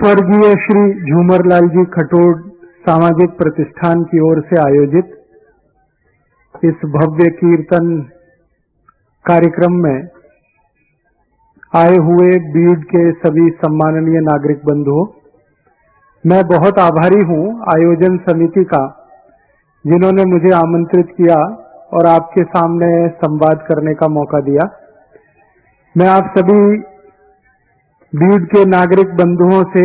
स्वर्गीय श्री झूमरलाल जी खटोड़ सामाजिक प्रतिष्ठान की ओर से आयोजित इस भव्य कीर्तन कार्यक्रम में आए हुए बीड़ के सभी सम्माननीय नागरिक बंधुओं, मैं बहुत आभारी हूं आयोजन समिति का, जिन्होंने मुझे आमंत्रित किया और आपके सामने संवाद करने का मौका दिया। मैं आप सभी बीड़ के नागरिक बंधुओं से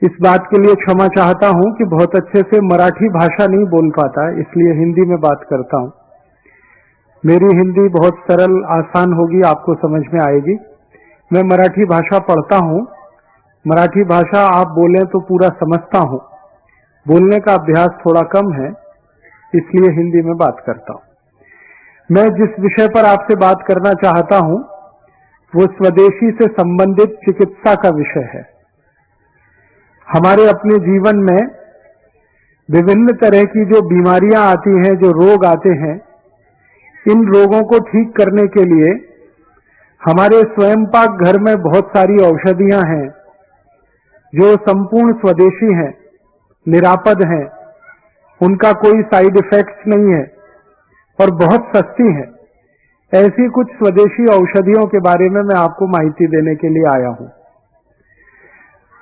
इस बात के लिए क्षमा चाहता हूं कि बहुत अच्छे से मराठी भाषा नहीं बोल पाता, इसलिए हिंदी में बात करता हूं। मेरी हिंदी बहुत सरल आसान होगी, आपको समझ में आएगी। मैं मराठी भाषा पढ़ता हूं, मराठी भाषा आप बोलें तो पूरा समझता हूं, बोलने का अभ्यास थोड़ा कम है, इसलिए हिंदी में बात करता हूं। मैं जिस विषय पर आपसे बात करना चाहता हूं वो स्वदेशी से संबंधित चिकित्सा का विषय है। हमारे अपने जीवन में विभिन्न तरह की जो बीमारियां आती हैं, जो रोग आते हैं, इन रोगों को ठीक करने के लिए हमारे स्वयं पाक घर में बहुत सारी औषधियां हैं जो संपूर्ण स्वदेशी हैं, निरापद हैं, उनका कोई साइड इफेक्ट्स नहीं है और बहुत सस्ती है। ऐसी कुछ स्वदेशी औषधियों के बारे में मैं आपको माहिती देने के लिए आया हूं।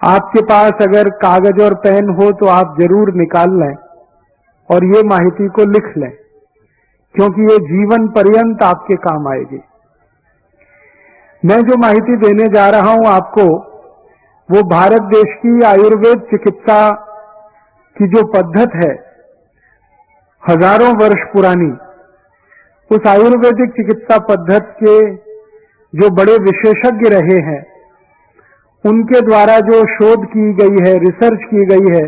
आपके पास अगर कागज और पेन हो तो आप जरूर निकाल लें और ये माहिती को लिख लें, क्योंकि ये जीवन पर्यंत आपके काम आएगी। मैं जो माहिती देने जा रहा हूं आपको, वो भारत देश की आयुर्वेद चिकित्सा की जो पद्धत है, हजारों वर्ष पुरानी, उस आयुर्वेदिक चिकित्सा पद्धति के जो बड़े विशेषज्ञ रहे हैं, उनके द्वारा जो शोध की गई है, रिसर्च की गई है,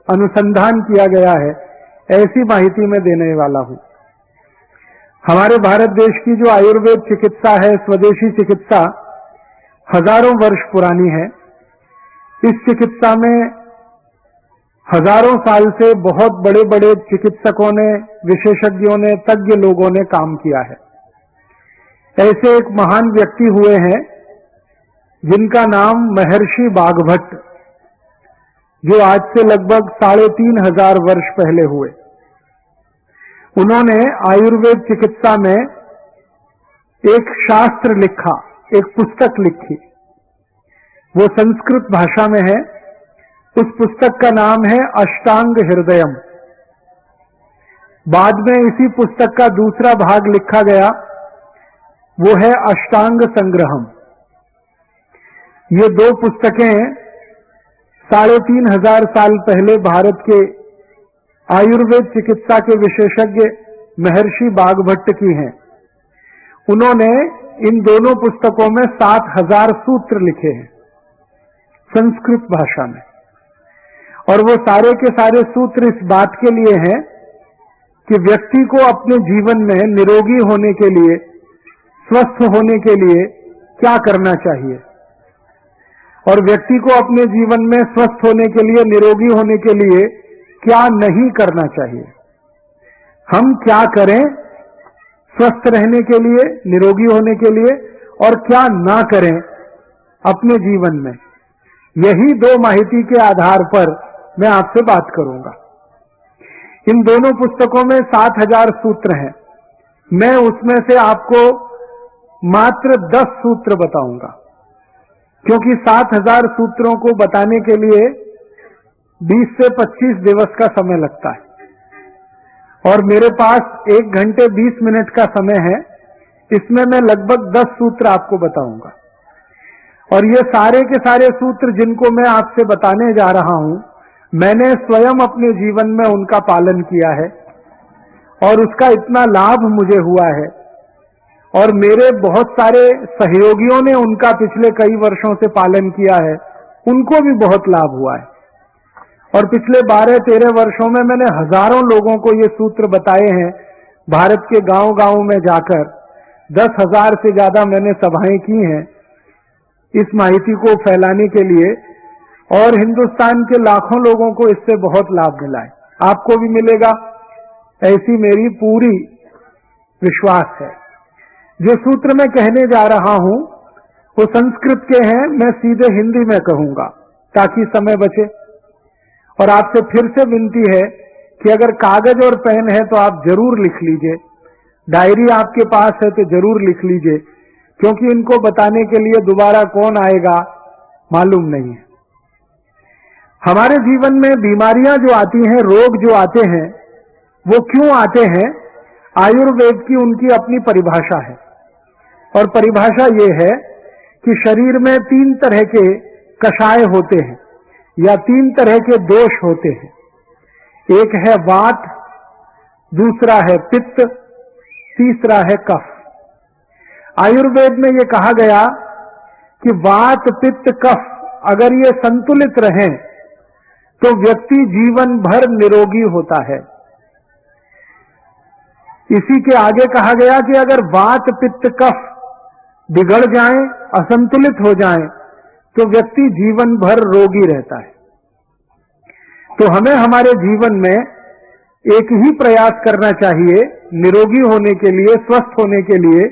अनुसंधान किया गया है, ऐसी माहिती मैं देने वाला हूं। हमारे भारत देश की जो आयुर्वेद चिकित्सा है, स्वदेशी चिकित्सा, हजारों वर्ष पुरानी है। इस चिकित्सा में हजारों साल से बहुत बड़े बड़े चिकित्सकों ने, विशेषज्ञों ने, तज्ञ लोगों ने काम किया है। ऐसे एक महान व्यक्ति हुए हैं जिनका नाम महर्षि बाघभट्ट, जो आज से लगभग 3500 वर्ष पहले हुए। उन्होंने आयुर्वेद चिकित्सा में एक शास्त्र लिखा, एक पुस्तक लिखी। वो संस्कृत भाषा में है। उस पुस्तक का नाम है अष्टांग हृदयम। बाद में इसी पुस्तक का दूसरा भाग लिखा गया, वो है अष्टांग संग्रहम। ये दो पुस्तकें 3500 साल पहले भारत के आयुर्वेद चिकित्सा के विशेषज्ञ महर्षि बाघभट्ट की हैं। उन्होंने इन दोनों पुस्तकों में 7000 सूत्र लिखे हैं संस्कृत भाषा में, और वो सारे के सारे सूत्र इस बात के लिए हैं कि व्यक्ति को अपने जीवन में निरोगी होने के लिए, स्वस्थ होने के लिए क्या करना चाहिए, और व्यक्ति को अपने जीवन में स्वस्थ होने के लिए, निरोगी होने के लिए क्या नहीं करना चाहिए। हम क्या करें स्वस्थ रहने के लिए, निरोगी होने के लिए, और क्या ना करें अपने जीवन में। यही दो माहिती के आधार पर मैं आपसे बात करूंगा। इन दोनों पुस्तकों में 7000 सूत्र हैं। मैं उसमें से आपको मात्र 10 सूत्र बताऊंगा, क्योंकि 7000 सूत्रों को बताने के लिए 20 से 25 दिवस का समय लगता है, और मेरे पास 1 घंटे 20 मिनट का समय है। इसमें मैं लगभग 10 सूत्र आपको बताऊंगा, और ये सारे के सारे सूत्र जिनको मैं आपसे बताने जा रहा हूं, मैंने स्वयं अपने जीवन में उनका पालन किया है, और उसका इतना लाभ मुझे हुआ है, और मेरे बहुत सारे सहयोगियों ने उनका पिछले कई वर्षों से पालन किया है, उनको भी बहुत लाभ हुआ है। और पिछले 12-13 वर्षों में मैंने हजारों लोगों को ये सूत्र बताए हैं। भारत के गांव-गांव में जाकर 10,000 से ज्यादा मैंने सभाएं की हैं इस माहिती को फैलाने के लिए, और हिंदुस्तान के लाखों लोगों को इससे बहुत लाभ मिला है। आपको भी मिलेगा, ऐसी मेरी पूरी विश्वास है। जो सूत्र मैं कहने जा रहा हूं वो संस्कृत के हैं, मैं सीधे हिंदी में कहूंगा ताकि समय बचे। और आपसे फिर से विनती है कि अगर कागज और पेन है तो आप जरूर लिख लीजिए, डायरी आपके पास है तो जरूर लिख लीजिए, क्योंकि इनको बताने के लिए दोबारा कौन आएगा मालूम नहीं है। हमारे जीवन में बीमारियां जो आती हैं, रोग जो आते हैं, वो क्यों आते हैं? आयुर्वेद की उनकी अपनी परिभाषा है, और परिभाषा ये है कि शरीर में 3 तरह के कषाय होते हैं या 3 तरह के दोष होते हैं। एक है वात, दूसरा है पित्त, तीसरा है कफ। आयुर्वेद में ये कहा गया कि वात, पित्त, कफ अगर ये संतुलित रहें तो व्यक्ति जीवन भर निरोगी होता है। इसी के आगे कहा गया कि अगर वात, पित्त, कफ बिगड़ जाएं, असंतुलित हो जाएं, तो व्यक्ति जीवन भर रोगी रहता है। तो हमें हमारे जीवन में एक ही प्रयास करना चाहिए निरोगी होने के लिए, स्वस्थ होने के लिए,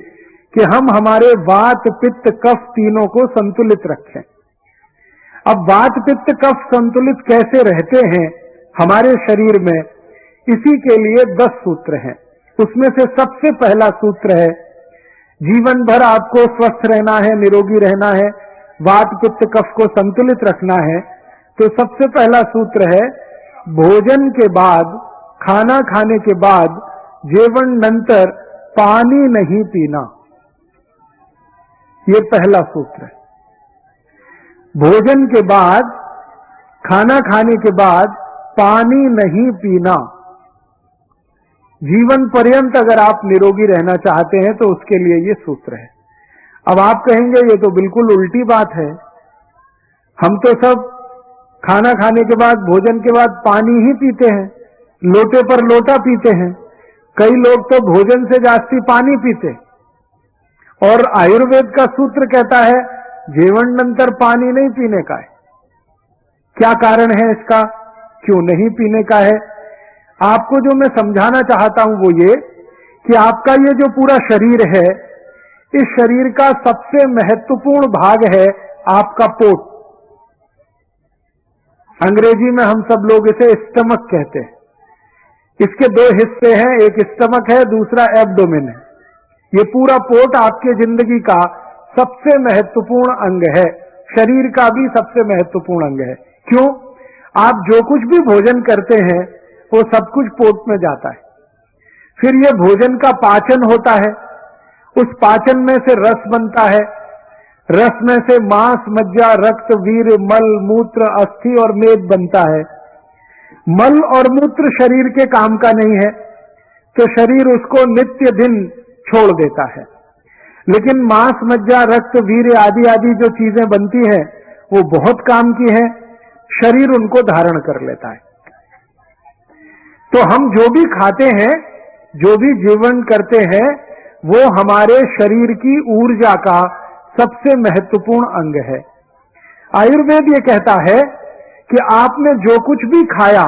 कि हम हमारे वात, पित्त, कफ तीनों को संतुलित रखें। अब वात, पित्त, कफ संतुलित कैसे रहते हैं हमारे शरीर में, इसी के लिए 10 सूत्र हैं। उसमें से सबसे पहला सूत्र है, जीवन भर आपको स्वस्थ रहना है, निरोगी रहना है, वात, पित्त, कफ को संतुलित रखना है, तो सबसे पहला सूत्र है, भोजन के बाद, खाना खाने के बाद, जेवण नंतर पानी नहीं पीना। ये पहला सूत्र है। भोजन के बाद, खाना खाने के बाद पानी नहीं पीना। जीवन पर्यंत अगर आप निरोगी रहना चाहते हैं तो उसके लिए ये सूत्र है। अब आप कहेंगे ये तो बिल्कुल उल्टी बात है, हम तो सब खाना खाने के बाद, भोजन के बाद पानी ही पीते हैं, लोटे पर लोटा पीते हैं। कई लोग तो भोजन से जास्ती पानी पीते, और आयुर्वेद का सूत्र कहता है जेवण नंतर पानी नहीं पीने का है। क्या कारण है इसका, क्यों नहीं पीने का है? आपको जो मैं समझाना चाहता हूं वो ये कि आपका ये जो पूरा शरीर है, इस शरीर का सबसे महत्वपूर्ण भाग है आपका पोट। अंग्रेजी में हम सब लोग इसे स्टमक कहते हैं। इसके 2 हिस्से हैं, एक स्टमक है, दूसरा एब्डोमेन है। ये पूरा पोट आपके जिंदगी का सबसे महत्वपूर्ण अंग है, शरीर का भी सबसे महत्वपूर्ण अंग है। क्यों? आप जो कुछ भी भोजन करते हैं वो सब कुछ पोट में जाता है। फिर ये भोजन का पाचन होता है, उस पाचन में से रस बनता है, रस में से मांस, मज्जा, रक्त, वीर्य, मल, मूत्र, अस्थि और मेद बनता है। मल और मूत्र शरीर के काम का नहीं है, तो शरीर उसको नित्य दिन छोड़ देता है। लेकिन मांस, मज्जा, रक्त, वीर्य आदि आदि जो चीजें बनती हैं वो बहुत काम की हैं, शरीर उनको धारण कर लेता है। तो हम जो भी खाते हैं, जो भी जीवन करते हैं, वो हमारे शरीर की ऊर्जा का सबसे महत्वपूर्ण अंग है। आयुर्वेद ये कहता है कि आपने जो कुछ भी खाया,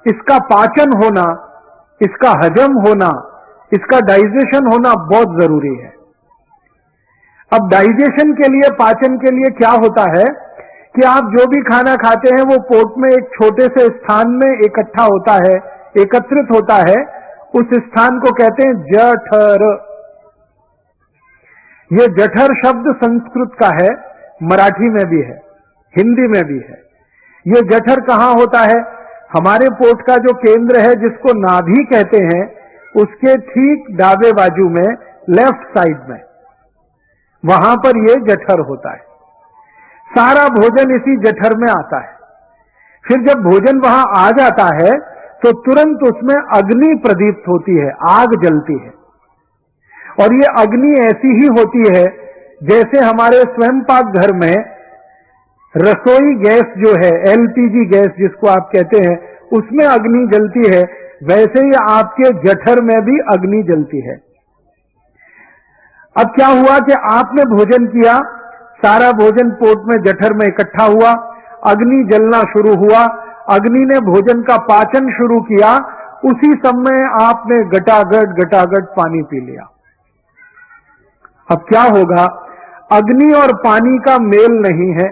इसका पाचन होना, इसका हजम होना, इसका डाइजेशन होना बहुत जरूरी है। अब डाइजेशन के लिए, पाचन के लिए क्या होता है कि आप जो भी खाना खाते हैं वो पोट में एक छोटे से स्थान में इकट्ठा होता है, एकत्रित होता है। उस स्थान को कहते हैं जठर। ये जठर शब्द संस्कृत का है, मराठी में भी है, हिंदी में भी है। ये जठर कहां होता है? हमारे पोट का जो केंद्र है, जिसको नाभि कहते हैं, उसके ठीक दावे बाजू में, लेफ्ट साइड में, वहां पर ये जठर होता है। सारा भोजन इसी जठर में आता है। फिर जब भोजन वहां आ जाता है तो तुरंत उसमें अग्नि प्रदीप्त होती है, आग जलती है। और ये अग्नि ऐसी ही होती है जैसे हमारे स्वयं पाक घर में रसोई गैस जो है, एलपीजी गैस जिसको आप कहते हैं, उसमें अग्नि जलती है, वैसे ही आपके जठर में भी अग्नि जलती है। अब क्या हुआ कि आपने भोजन किया, सारा भोजन पोट में, जठर में इकट्ठा हुआ, अग्नि जलना शुरू हुआ, अग्नि ने भोजन का पाचन शुरू किया, उसी समय आपने गटागट पानी पी लिया। अब क्या होगा? अग्नि और पानी का मेल नहीं है,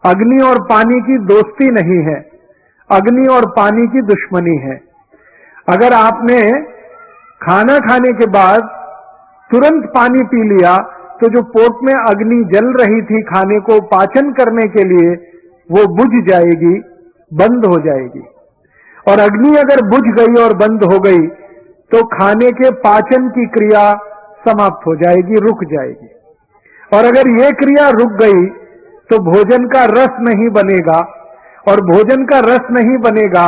अग्नि और पानी की दोस्ती नहीं है, अग्नि और पानी की दुश्मनी है। अगर आपने खाना खाने के बाद तुरंत पानी पी लिया तो जो पोट में अग्नि जल रही थी खाने को पाचन करने के लिए, वो बुझ जाएगी, बंद हो जाएगी। और अग्नि अगर बुझ गई और बंद हो गई तो खाने के पाचन की क्रिया समाप्त हो जाएगी, रुक जाएगी। और अगर ये क्रिया रुक गई तो भोजन का रस नहीं बनेगा, और भोजन का रस नहीं बनेगा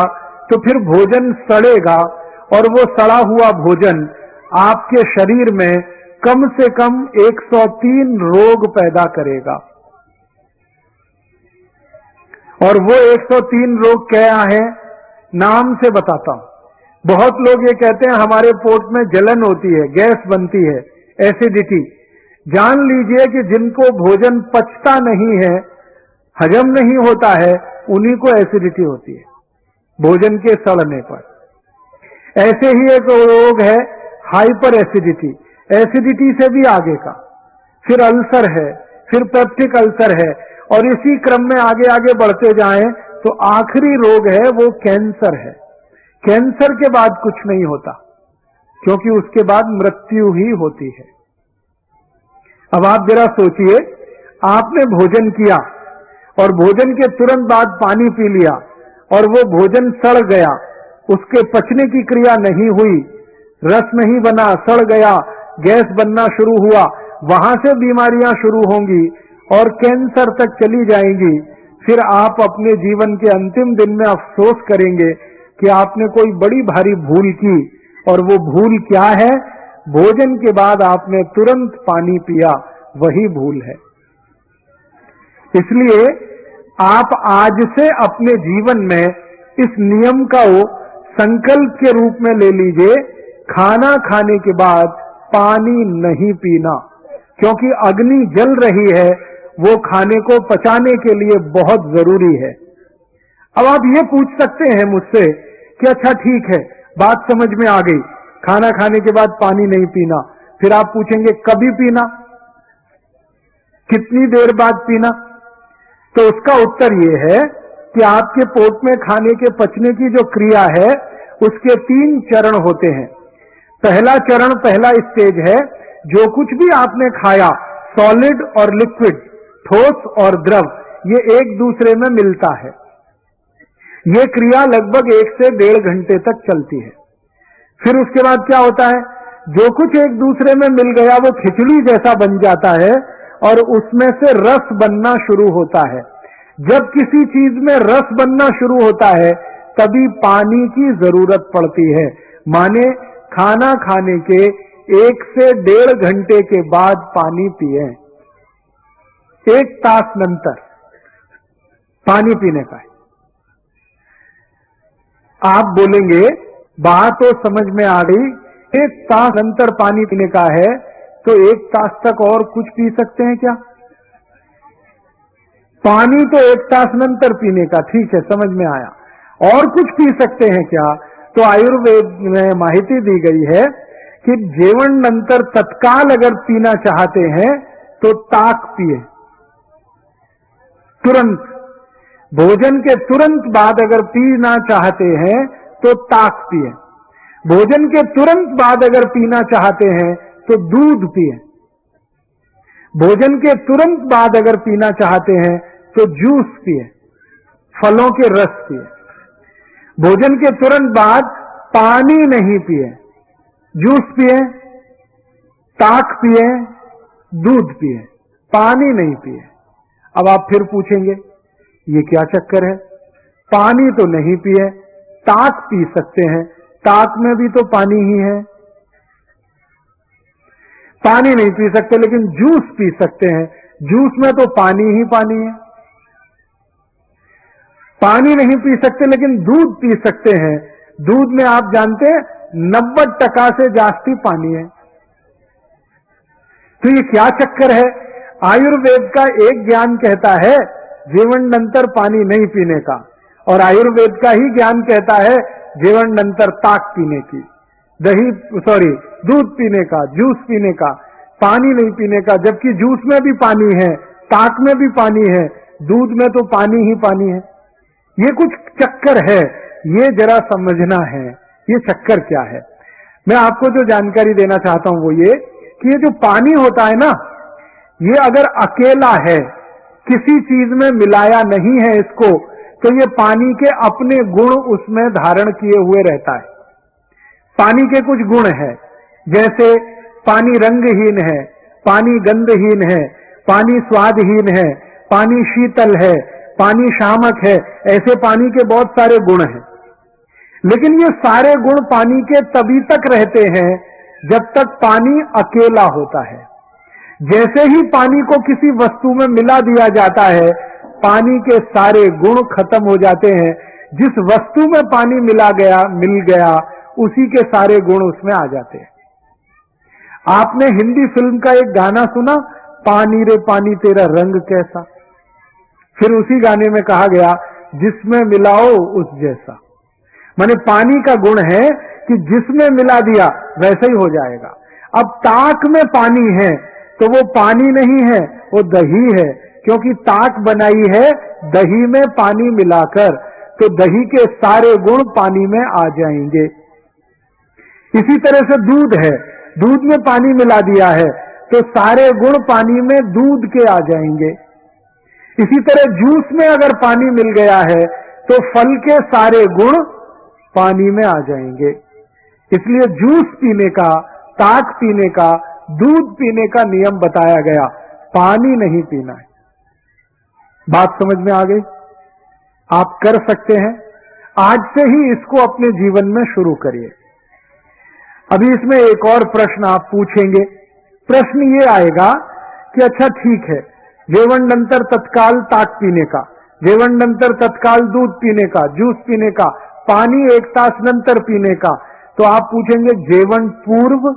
तो फिर भोजन सड़ेगा, और वो सड़ा हुआ भोजन आपके शरीर में कम से कम 103 रोग पैदा करेगा। और वो 103 रोग क्या है, नाम से बताता हूं। बहुत लोग ये कहते हैं हमारे पोट में जलन होती है, गैस बनती है, एसिडिटी। जान लीजिए कि जिनको भोजन पचता नहीं है, हजम नहीं होता है, उन्हीं को एसिडिटी होती है भोजन के सड़ने पर। ऐसे ही एक रोग है हाइपर एसिडिटी, एसिडिटी से भी आगे का, फिर अल्सर है, फिर पेप्टिक अल्सर है, और इसी क्रम में आगे आगे बढ़ते जाएं तो आखिरी रोग है वो कैंसर है। कैंसर के बाद कुछ नहीं होता, क्योंकि उसके बाद मृत्यु ही होती है। अब आप जरा सोचिए, आपने भोजन किया और भोजन के तुरंत बाद पानी पी लिया और वो भोजन सड़ गया, उसके पचने की क्रिया नहीं हुई, रस नहीं बना, सड़ गया, गैस बनना शुरू हुआ, वहां से बीमारियां शुरू होंगी और कैंसर तक चली जाएंगी। फिर आप अपने जीवन के अंतिम दिन में अफसोस करेंगे कि आपने कोई बड़ी भारी भूल की। और वो भूल क्या है? भोजन के बाद आपने तुरंत पानी पिया, वही भूल है। इसलिए आप आज से अपने जीवन में इस नियम का संकल्प के रूप में ले लीजिए, खाना खाने के बाद पानी नहीं पीना, क्योंकि अग्नि जल रही है, वो खाने को पचाने के लिए बहुत जरूरी है। अब आप ये पूछ सकते हैं मुझसे कि अच्छा ठीक है, बात समझ में आ गई, खाना खाने के बाद पानी नहीं पीना। फिर आप पूछेंगे कभी पीना, कितनी देर बाद पीना? तो उसका उत्तर यह है कि आपके पोट में खाने के पचने की जो क्रिया है उसके 3 चरण होते हैं। पहला चरण, पहला स्टेज है, जो कुछ भी आपने खाया, सॉलिड और लिक्विड, ठोस और द्रव, ये एक दूसरे में मिलता है। ये क्रिया लगभग 1 से 1.5 घंटे तक चलती है। फिर उसके बाद क्या होता है, जो कुछ एक दूसरे में मिल गया वो खिचड़ी जैसा बन जाता है और उसमें से रस बनना शुरू होता है। जब किसी चीज में रस बनना शुरू होता है तभी पानी की जरूरत पड़ती है। माने खाना खाने के 1 से 1.5 घंटे के बाद पानी पिए, 1 तास नंतर पानी पीने का है। आप बोलेंगे बात तो समझ में आ गई, 1 तास अंतर पानी पीने का है, तो 1 तास तक और कुछ पी सकते हैं क्या? पानी तो 1 तास नंतर पीने का, ठीक है, समझ में आया। और कुछ पी सकते हैं क्या? तो आयुर्वेद में माहिती दी गई है कि जेवण नंतर तत्काल अगर पीना चाहते हैं तो ताक पिए, तुरंत। भोजन के तुरंत बाद अगर पीना चाहते हैं तो ताक पिए। भोजन के तुरंत बाद अगर पीना चाहते हैं तो दूध पिए। भोजन के तुरंत बाद अगर पीना चाहते हैं तो जूस पिए, फलों के रस पिए। भोजन के तुरंत बाद पानी नहीं पिए, जूस पिए, ताक पिए, दूध पिए, पानी नहीं पिए। अब आप फिर पूछेंगे ये क्या चक्कर है, पानी तो नहीं पिए, ताक पी सकते हैं, ताक में भी तो पानी ही है। पानी नहीं पी सकते लेकिन जूस पी सकते हैं, जूस में तो पानी ही पानी है। पानी नहीं पी सकते लेकिन दूध पी सकते हैं, दूध में आप जानते हैं 90% से जास्ती पानी है। तो ये क्या चक्कर है? आयुर्वेद का एक ज्ञान कहता है जीवन नंतर पानी नहीं पीने का, और आयुर्वेद का ही ज्ञान कहता है जीवन नंतर ताक पीने की, दूध पीने का, जूस पीने का। पानी नहीं पीने का, जबकि जूस में भी पानी है, ताक में भी पानी है, दूध में तो पानी ही पानी है। ये कुछ चक्कर है, ये जरा समझना है, ये चक्कर क्या है। मैं आपको जो जानकारी देना चाहता हूं वो ये कि ये जो पानी होता है ना, ये अगर अकेला है, किसी चीज में मिलाया नहीं है इसको, तो ये पानी के अपने गुण उसमें धारण किए हुए रहता है। पानी के कुछ गुण हैं, जैसे पानी रंगहीन है, पानी गंधहीन है, पानी स्वादहीन है, पानी शीतल है, पानी शामक है, ऐसे पानी के बहुत सारे गुण हैं। लेकिन ये सारे गुण पानी के तभी तक रहते हैं जब तक पानी अकेला होता है। जैसे ही पानी को किसी वस्तु में मिला दिया जाता है, पानी के सारे गुण खत्म हो जाते हैं। जिस वस्तु में पानी मिल गया उसी के सारे गुण उसमें आ जाते हैं। आपने हिंदी फिल्म का एक गाना सुना, पानी रे पानी तेरा रंग कैसा। फिर उसी गाने में कहा गया, जिसमें मिलाओ उस जैसा। माने पानी का गुण है कि जिसमें मिला दिया वैसा ही हो जाएगा। अब ताक में पानी है तो वो पानी नहीं है, वो दही है, क्योंकि ताक बनाई है दही में पानी मिलाकर, तो दही के सारे गुण पानी में आ जाएंगे। इसी तरह से दूध है, दूध में पानी मिला दिया है तो सारे गुण पानी में दूध के आ जाएंगे। इसी तरह जूस में अगर पानी मिल गया है तो फल के सारे गुण पानी में आ जाएंगे। इसलिए जूस पीने का, ताक पीने का, दूध पीने का नियम बताया गया, पानी नहीं पीना है। बात समझ में आ गई? आप कर सकते हैं, आज से ही इसको अपने जीवन में शुरू करिए। अभी इसमें एक और प्रश्न आप पूछेंगे। प्रश्न ये आएगा कि अच्छा ठीक है, जेवण नंतर तत्काल ताक पीने का, जेवण नंतर तत्काल दूध पीने का, जूस पीने का, पानी 1 तास नंतर पीने का, तो आप पूछेंगे जेवण पूर्व?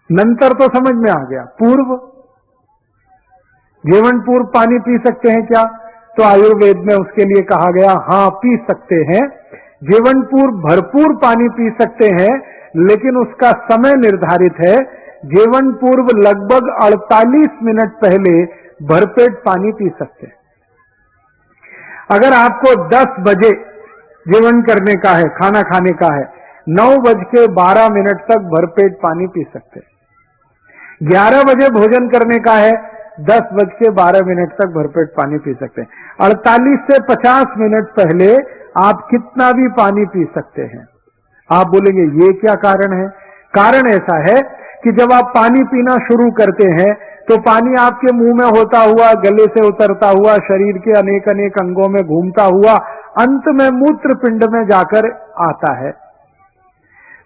नंतर तो समझ में आ गया, पूर्व? जेवण पूर्व पानी पी सकते हैं क्या? तो आयुर्वेद में उसके लिए कहा गया, हां पी सकते हैं। जेवण पूर्व भरपूर पानी पी सकते हैं, लेकिन उसका समय निर्धारित है। जेवण पूर्व लगभग 48 मिनट पहले भरपेट पानी पी सकते हैं। अगर आपको 10 बजे जेवण करने का है, खाना खाने का है, 9:12 तक भरपेट पानी पी सकते हैं। 11 बजे भोजन करने का है, 10:12 तक भरपेट पानी पी सकते हैं। 48 से 50 मिनट पहले आप कितना भी पानी पी सकते हैं। आप बोलेंगे ये क्या कारण है? कारण ऐसा है कि जब आप पानी पीना शुरू करते हैं तो पानी आपके मुंह में होता हुआ, गले से उतरता हुआ, शरीर के अनेक अनेक अंगों में घूमता हुआ अंत में मूत्र पिंड में जाकर आता है।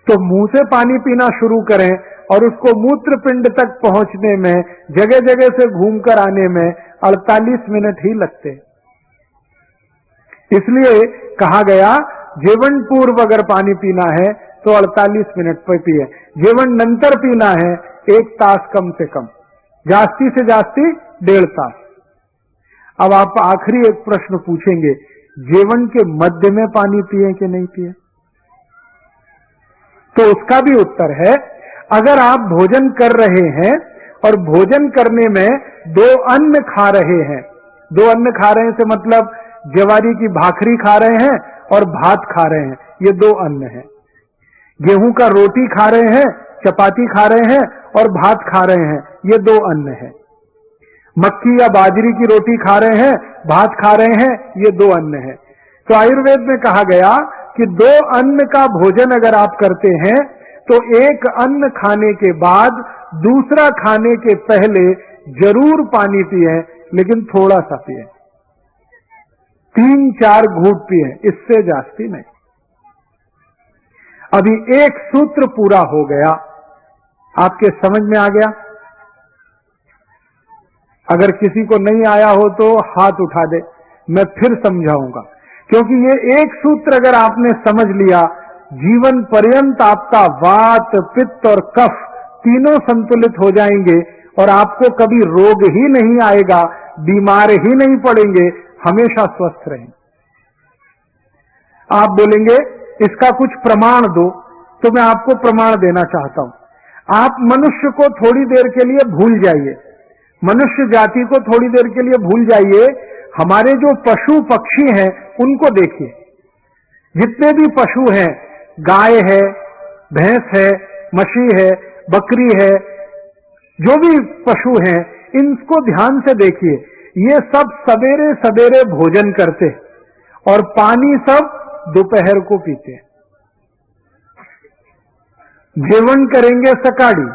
तो मुंह से पानी पीना शुरू करें और उसको मूत्र पिंड तक पहुंचने में, जगह जगह से घूमकर आने में 48 मिनट ही लगते हैं। इसलिए कहा गया जेवण पूर्व अगर पानी पीना है तो 48 मिनट पर पिए। जेवण नंतर पीना है 1 तास कम से कम, जास्ती से जास्ती 1.5 तास। अब आप आखिरी एक प्रश्न पूछेंगे, जेवण के मध्य में पानी पिए कि नहीं पिए? तो उसका भी उत्तर है, अगर आप भोजन कर रहे हैं और भोजन करने में 2 अन्न खा रहे हैं, 2 अन्न खा रहे हैं से मतलब ज्वारी की भाखरी खा रहे हैं और भात खा रहे हैं, ये 2 अन्न हैं। गेहूं का रोटी खा रहे हैं, चपाती खा रहे हैं और भात खा रहे हैं, ये 2 अन्न हैं। मक्की या बाजरी की रोटी खा रहे हैं, भात खा रहे हैं, ये 2 अन्न हैं। तो आयुर्वेद में कहा गया कि 2 अन्न का भोजन अगर आप करते हैं तो एक अन्न खाने के बाद दूसरा खाने के पहले जरूर पानी पिए, लेकिन थोड़ा सा पिए, 3-4 घूंट पिए, इससे जास्ती नहीं। अभी एक सूत्र पूरा हो गया, आपके समझ में आ गया? अगर किसी को नहीं आया हो तो हाथ उठा दे, मैं फिर समझाऊंगा, क्योंकि ये एक सूत्र अगर आपने समझ लिया, जीवन पर्यंत आपका वात, पित्त और कफ तीनों संतुलित हो जाएंगे और आपको कभी रोग ही नहीं आएगा, बीमार ही नहीं पड़ेंगे, हमेशा स्वस्थ रहेंगे। आप बोलेंगे इसका कुछ प्रमाण दो, तो मैं आपको प्रमाण देना चाहता हूं। आप मनुष्य को थोड़ी देर के लिए भूल जाइए, मनुष्य जाति को थोड़ी देर के लिए भूल जाइए, हमारे जो पशु पक्षी हैं उनको देखिए। जितने भी पशु हैं, गाय है, भैंस है, मछली है, बकरी है, जो भी पशु हैं, इनको ध्यान से देखिए। ये सब सवेरे सवेरे भोजन करते और पानी सब दोपहर को पीते। जेवण करेंगे सकाड़ी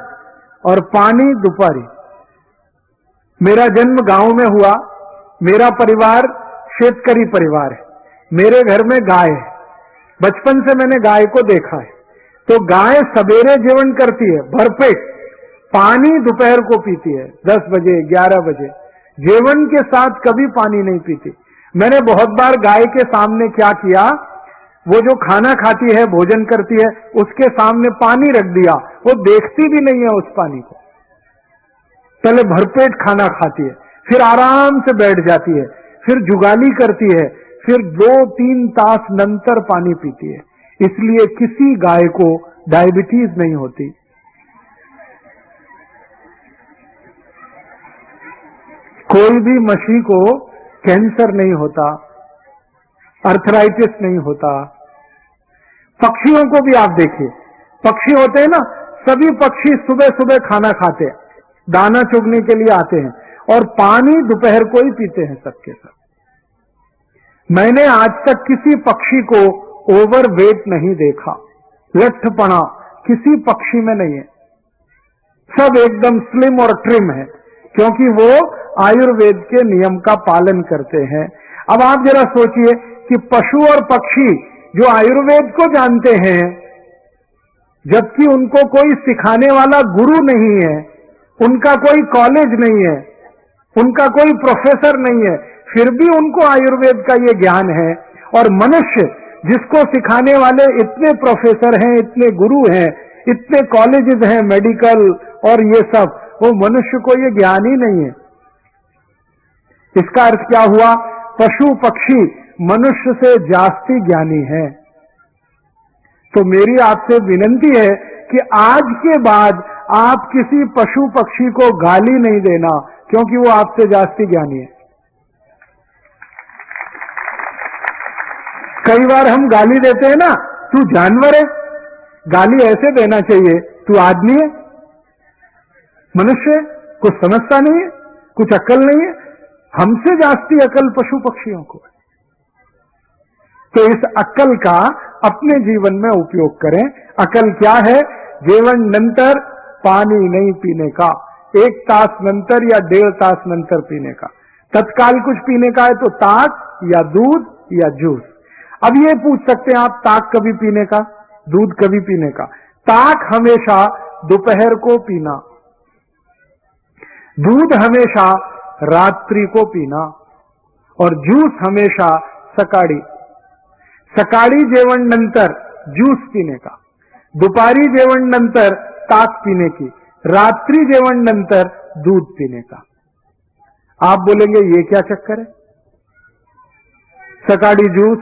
और पानी दोपहरी। मेरा जन्म गांव में हुआ, मेरा परिवार शेतकरी परिवार है, मेरे घर में गाय है, बचपन से मैंने गाय को देखा है। तो गाय सवेरे जेवण करती है भरपेट, पानी दोपहर को पीती है 10 बजे 11 बजे, जेवण के साथ कभी पानी नहीं पीती। मैंने बहुत बार गाय के सामने क्या किया, वो जो खाना खाती है, भोजन करती है, उसके सामने पानी रख दिया, वो देखती भी नहीं है उस पानी को। पहले भरपेट खाना खाती है, फिर आराम से बैठ जाती है, फिर जुगाली करती है, फिर 2-3 तास नंतर पानी पीती है। इसलिए किसी गाय को डायबिटीज नहीं होती। कोई भी मछली को कैंसर नहीं होता, अर्थराइटिस नहीं होता। पक्षियों को भी आप देखिए, पक्षी होते हैं ना, सभी पक्षी सुबह सुबह खाना खाते हैं, दाना चुगने के लिए आते हैं और पानी दोपहर को ही पीते हैं सबके सब। मैंने आज तक किसी पक्षी को ओवरवेट नहीं देखा, लट्ठपना किसी पक्षी में नहीं है, सब एकदम स्लिम और ट्रिम है, क्योंकि वो आयुर्वेद के नियम का पालन करते हैं। अब आप जरा सोचिए कि पशु और पक्षी जो आयुर्वेद को जानते हैं, जबकि उनको कोई सिखाने वाला गुरु नहीं है, उनका कोई कॉलेज नहीं है, उनका कोई प्रोफेसर नहीं है, फिर भी उनको आयुर्वेद का ये ज्ञान है। और मनुष्य जिसको सिखाने वाले इतने प्रोफेसर हैं, इतने गुरु हैं, इतने कॉलेजेस हैं मेडिकल और ये सब, वो मनुष्य को ये ज्ञान ही नहीं है। इसका अर्थ क्या हुआ, पशु पक्षी मनुष्य से जास्ती ज्ञानी है। तो मेरी आपसे विनती है कि आज के बाद आप किसी पशु पक्षी को गाली नहीं देना, क्योंकि वो आपसे जास्ती ज्ञानी है। कई बार हम गाली देते हैं ना, तू जानवर है, गाली ऐसे देना चाहिए, तू आदमी है, मनुष्य है, कुछ समझता नहीं है, कुछ अक्ल नहीं है। हमसे जास्ती अक्ल पशु पक्षियों को है। तो इस अक्ल का अपने जीवन में उपयोग करें। अक्ल क्या है? जेवण नंतर पानी नहीं पीने का, 1 तास नंतर या 1.5 तास नंतर पीने का। तत्काल कुछ पीने का है तो ताक या दूध या जूस। अब ये पूछ सकते हैं आप, ताक कभी पीने का, दूध कभी पीने का? ताक हमेशा दोपहर को पीना, दूध हमेशा रात्रि को पीना और जूस हमेशा सकाळी। सकाळी जेवण नंतर जूस पीने का, दुपारी जेवण नंतर ताक पीने की, रात्रि जेवण नंतर दूध पीने का। आप बोलेंगे ये क्या चक्कर है? सकाळी जूस,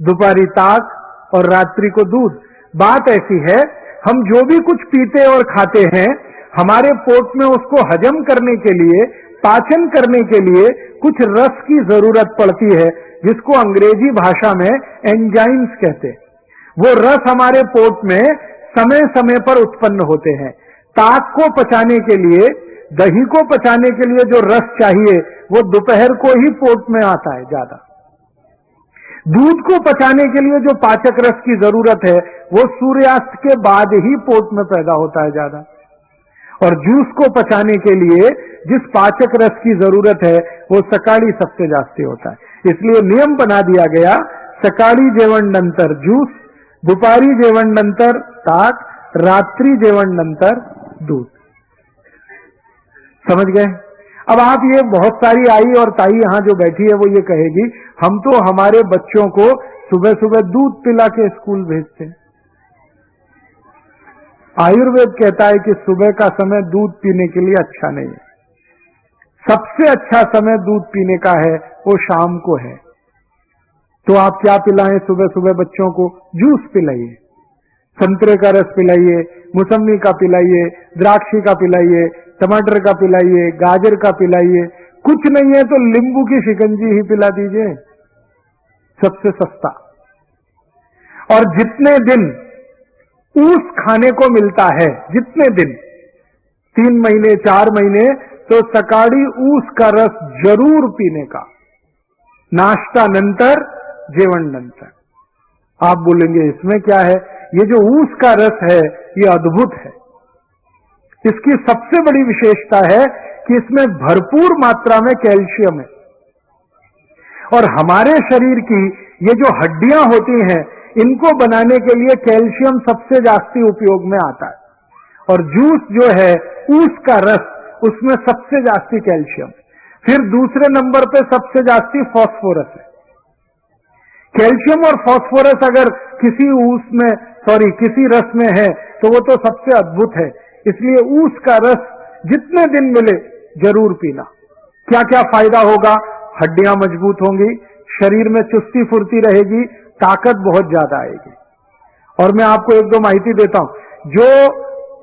दोपहरी ताक और रात्रि को दूध। बात ऐसी है, हम जो भी कुछ पीते और खाते हैं, हमारे पेट में उसको हजम करने के लिए, पाचन करने के लिए कुछ रस की जरूरत पड़ती है, जिसको अंग्रेजी भाषा में एंजाइम्स कहते हैं। वो रस हमारे पेट में समय समय पर उत्पन्न होते हैं। ताक को पचाने के लिए, दही को पचाने के लिए जो रस चाहिए, वो दोपहर को ही पेट में आता है ज्यादा। दूध को पचाने के लिए जो पाचक रस की जरूरत है, वो सूर्यास्त के बाद ही पेट में पैदा होता है ज्यादा। और जूस को पचाने के लिए जिस पाचक रस की जरूरत है, वो सकाळी सबसे जास्ती होता है। इसलिए नियम बना दिया गया, सकाळी जेवण नंतर जूस, दुपारी जेवण नंतर ताक, रात्रि जेवण नंतर दूध। समझ गए? अब आप ये, बहुत सारी आई और ताई यहां जो बैठी है वो ये कहेगी, हम तो हमारे बच्चों को सुबह सुबह दूध पिला के स्कूल भेजते हैं। आयुर्वेद कहता है कि सुबह का समय दूध पीने के लिए अच्छा नहीं है। सबसे अच्छा समय दूध पीने का है वो शाम को है। तो आप क्या पिलाएं सुबह सुबह बच्चों को? जूस पिलाइए। संतरे का रस पिलाइए, मौसमी का पिलाइए, द्राक्षी का पिलाइए, टमाटर का पिलाइए, गाजर का पिलाइए, कुछ नहीं है तो नींबू की शिकंजी ही पिला दीजिए, सबसे सस्ता। और जितने दिन ऊस खाने को मिलता है, जितने दिन 3 महीने 4 महीने, तो सकाळी ऊस का रस जरूर पीने का, नाश्ता नंतर, जेवण नंतर। आप बोलेंगे इसमें क्या है? ये जो ऊस का रस है ये अद्भुत है। इसकी सबसे बड़ी विशेषता है कि इसमें भरपूर मात्रा में कैल्शियम है, और हमारे शरीर की ये जो हड्डियां होती हैं इनको बनाने के लिए कैल्शियम सबसे जास्ती उपयोग में आता है, और जूस जो है ऊस का रस, उसमें सबसे जास्ती कैल्शियम। फिर दूसरे नंबर पे सबसे जास्ती फास्फोरस है। कैल्शियम और फास्फोरस अगर किसी किसी रस में है तो वो तो सबसे अद्भुत है। इसलिए ऊस का रस जितने दिन मिले जरूर पीना। क्या क्या फायदा होगा? हड्डियां मजबूत होंगी, शरीर में चुस्ती फुर्ती रहेगी, ताकत बहुत ज्यादा आएगी। और मैं आपको एक दो माहिती देता हूं। जो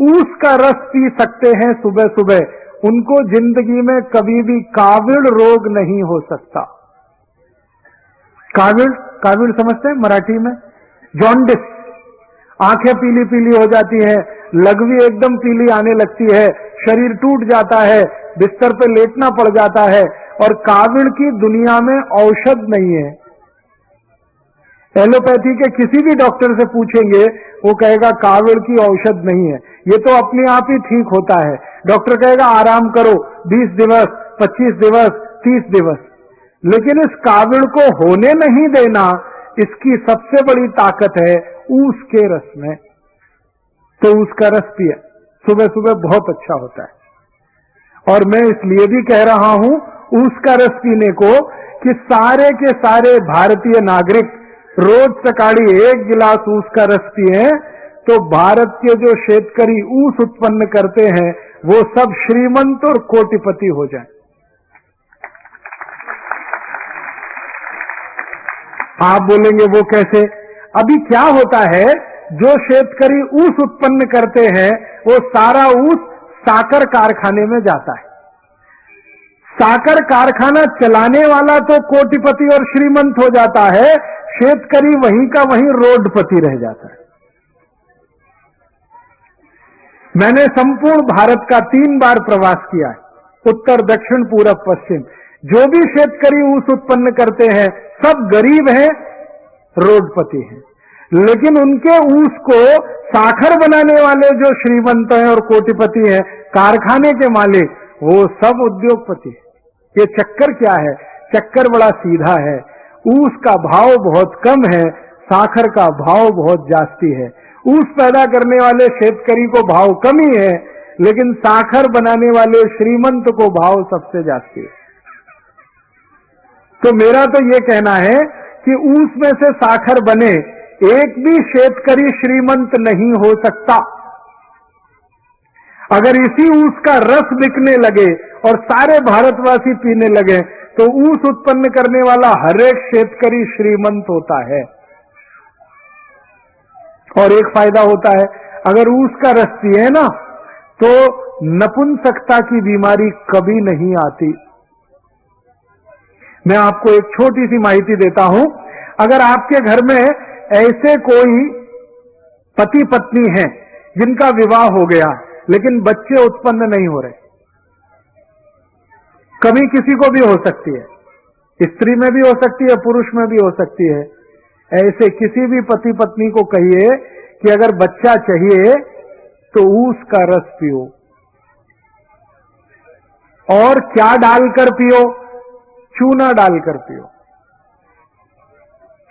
ऊस का रस पी सकते हैं सुबह सुबह, उनको जिंदगी में कभी भी काविड़ रोग नहीं हो सकता। काविड़ समझते हैं मराठी में? जॉन्डिस, आंखें पीली पीली हो जाती हैं, लघवी एकदम पीली आने लगती है, शरीर टूट जाता है, बिस्तर पे लेटना पड़ जाता है। और काविड़ की दुनिया में औषध नहीं है। एलोपैथी के किसी भी डॉक्टर से पूछेंगे, वो कहेगा काविड़ की औषध नहीं है, ये तो अपने आप ही ठीक होता है। डॉक्टर कहेगा आराम करो 20 दिवस, 25 दिवस, 30 दिवस, लेकिन इस काविड़ को होने नहीं देना, इसकी सबसे बड़ी ताकत है ऊस के रस में। तो ऊस का रस पिए, सुबह सुबह बहुत अच्छा होता है। और मैं इसलिए भी कह रहा हूं ऊस का रस पीने को कि सारे के सारे भारतीय नागरिक रोज सकाळी 1 गिलास ऊस का रस पिए, तो भारत के जो शेतकरी ऊस उत्पन्न करते हैं वो सब श्रीमंत और कोटिपति हो जाएं। आप बोलेंगे वो कैसे? अभी क्या होता है, जो शेतकरी ऊस उत्पन्न करते हैं वो सारा ऊस साकर कारखाने में जाता है। साकर कारखाना चलाने वाला तो कोटिपति और श्रीमंत हो जाता है, शेतकरी वहीं का वहीं रोडपति रह जाता है। मैंने संपूर्ण भारत का 3 बार प्रवास किया है, उत्तर, दक्षिण, पूरब, पश्चिम। जो भी शेतकरी ऊस उत्पन्न करते हैं सब गरीब हैं, रोडपति हैं, लेकिन उनके ऊस को साखर बनाने वाले जो श्रीमंत हैं और कोटिपति हैं, कारखाने के मालिक, वो सब उद्योगपति हैं। ये चक्कर क्या है? चक्कर बड़ा सीधा है। ऊस का भाव बहुत कम है, साखर का भाव बहुत जास्ती है। ऊस पैदा करने वाले शेतकरी को भाव कम ही है, लेकिन साखर बनाने वाले श्रीमंत को भाव सबसे जास्ती है। तो मेरा तो ये कहना है कि ऊस में से साखर बने, एक भी शेतकरी श्रीमंत नहीं हो सकता। अगर इसी ऊस का रस बिकने लगे और सारे भारतवासी पीने लगे, तो ऊस उत्पन्न करने वाला हर एक शेतकरी श्रीमंत होता है। और एक फायदा होता है, अगर ऊस का रस पिए ना, तो नपुंसकता की बीमारी कभी नहीं आती। मैं आपको एक छोटी सी माहिती देता हूं। अगर आपके घर में ऐसे कोई पति पत्नी हैं जिनका विवाह हो गया लेकिन बच्चे उत्पन्न नहीं हो रहे, कभी किसी को भी हो सकती है, स्त्री में भी हो सकती है, पुरुष में भी हो सकती है, ऐसे किसी भी पति पत्नी को कहिए कि अगर बच्चा चाहिए तो ऊस का रस पियो। और क्या डालकर पियो? चूना डालकर पियो।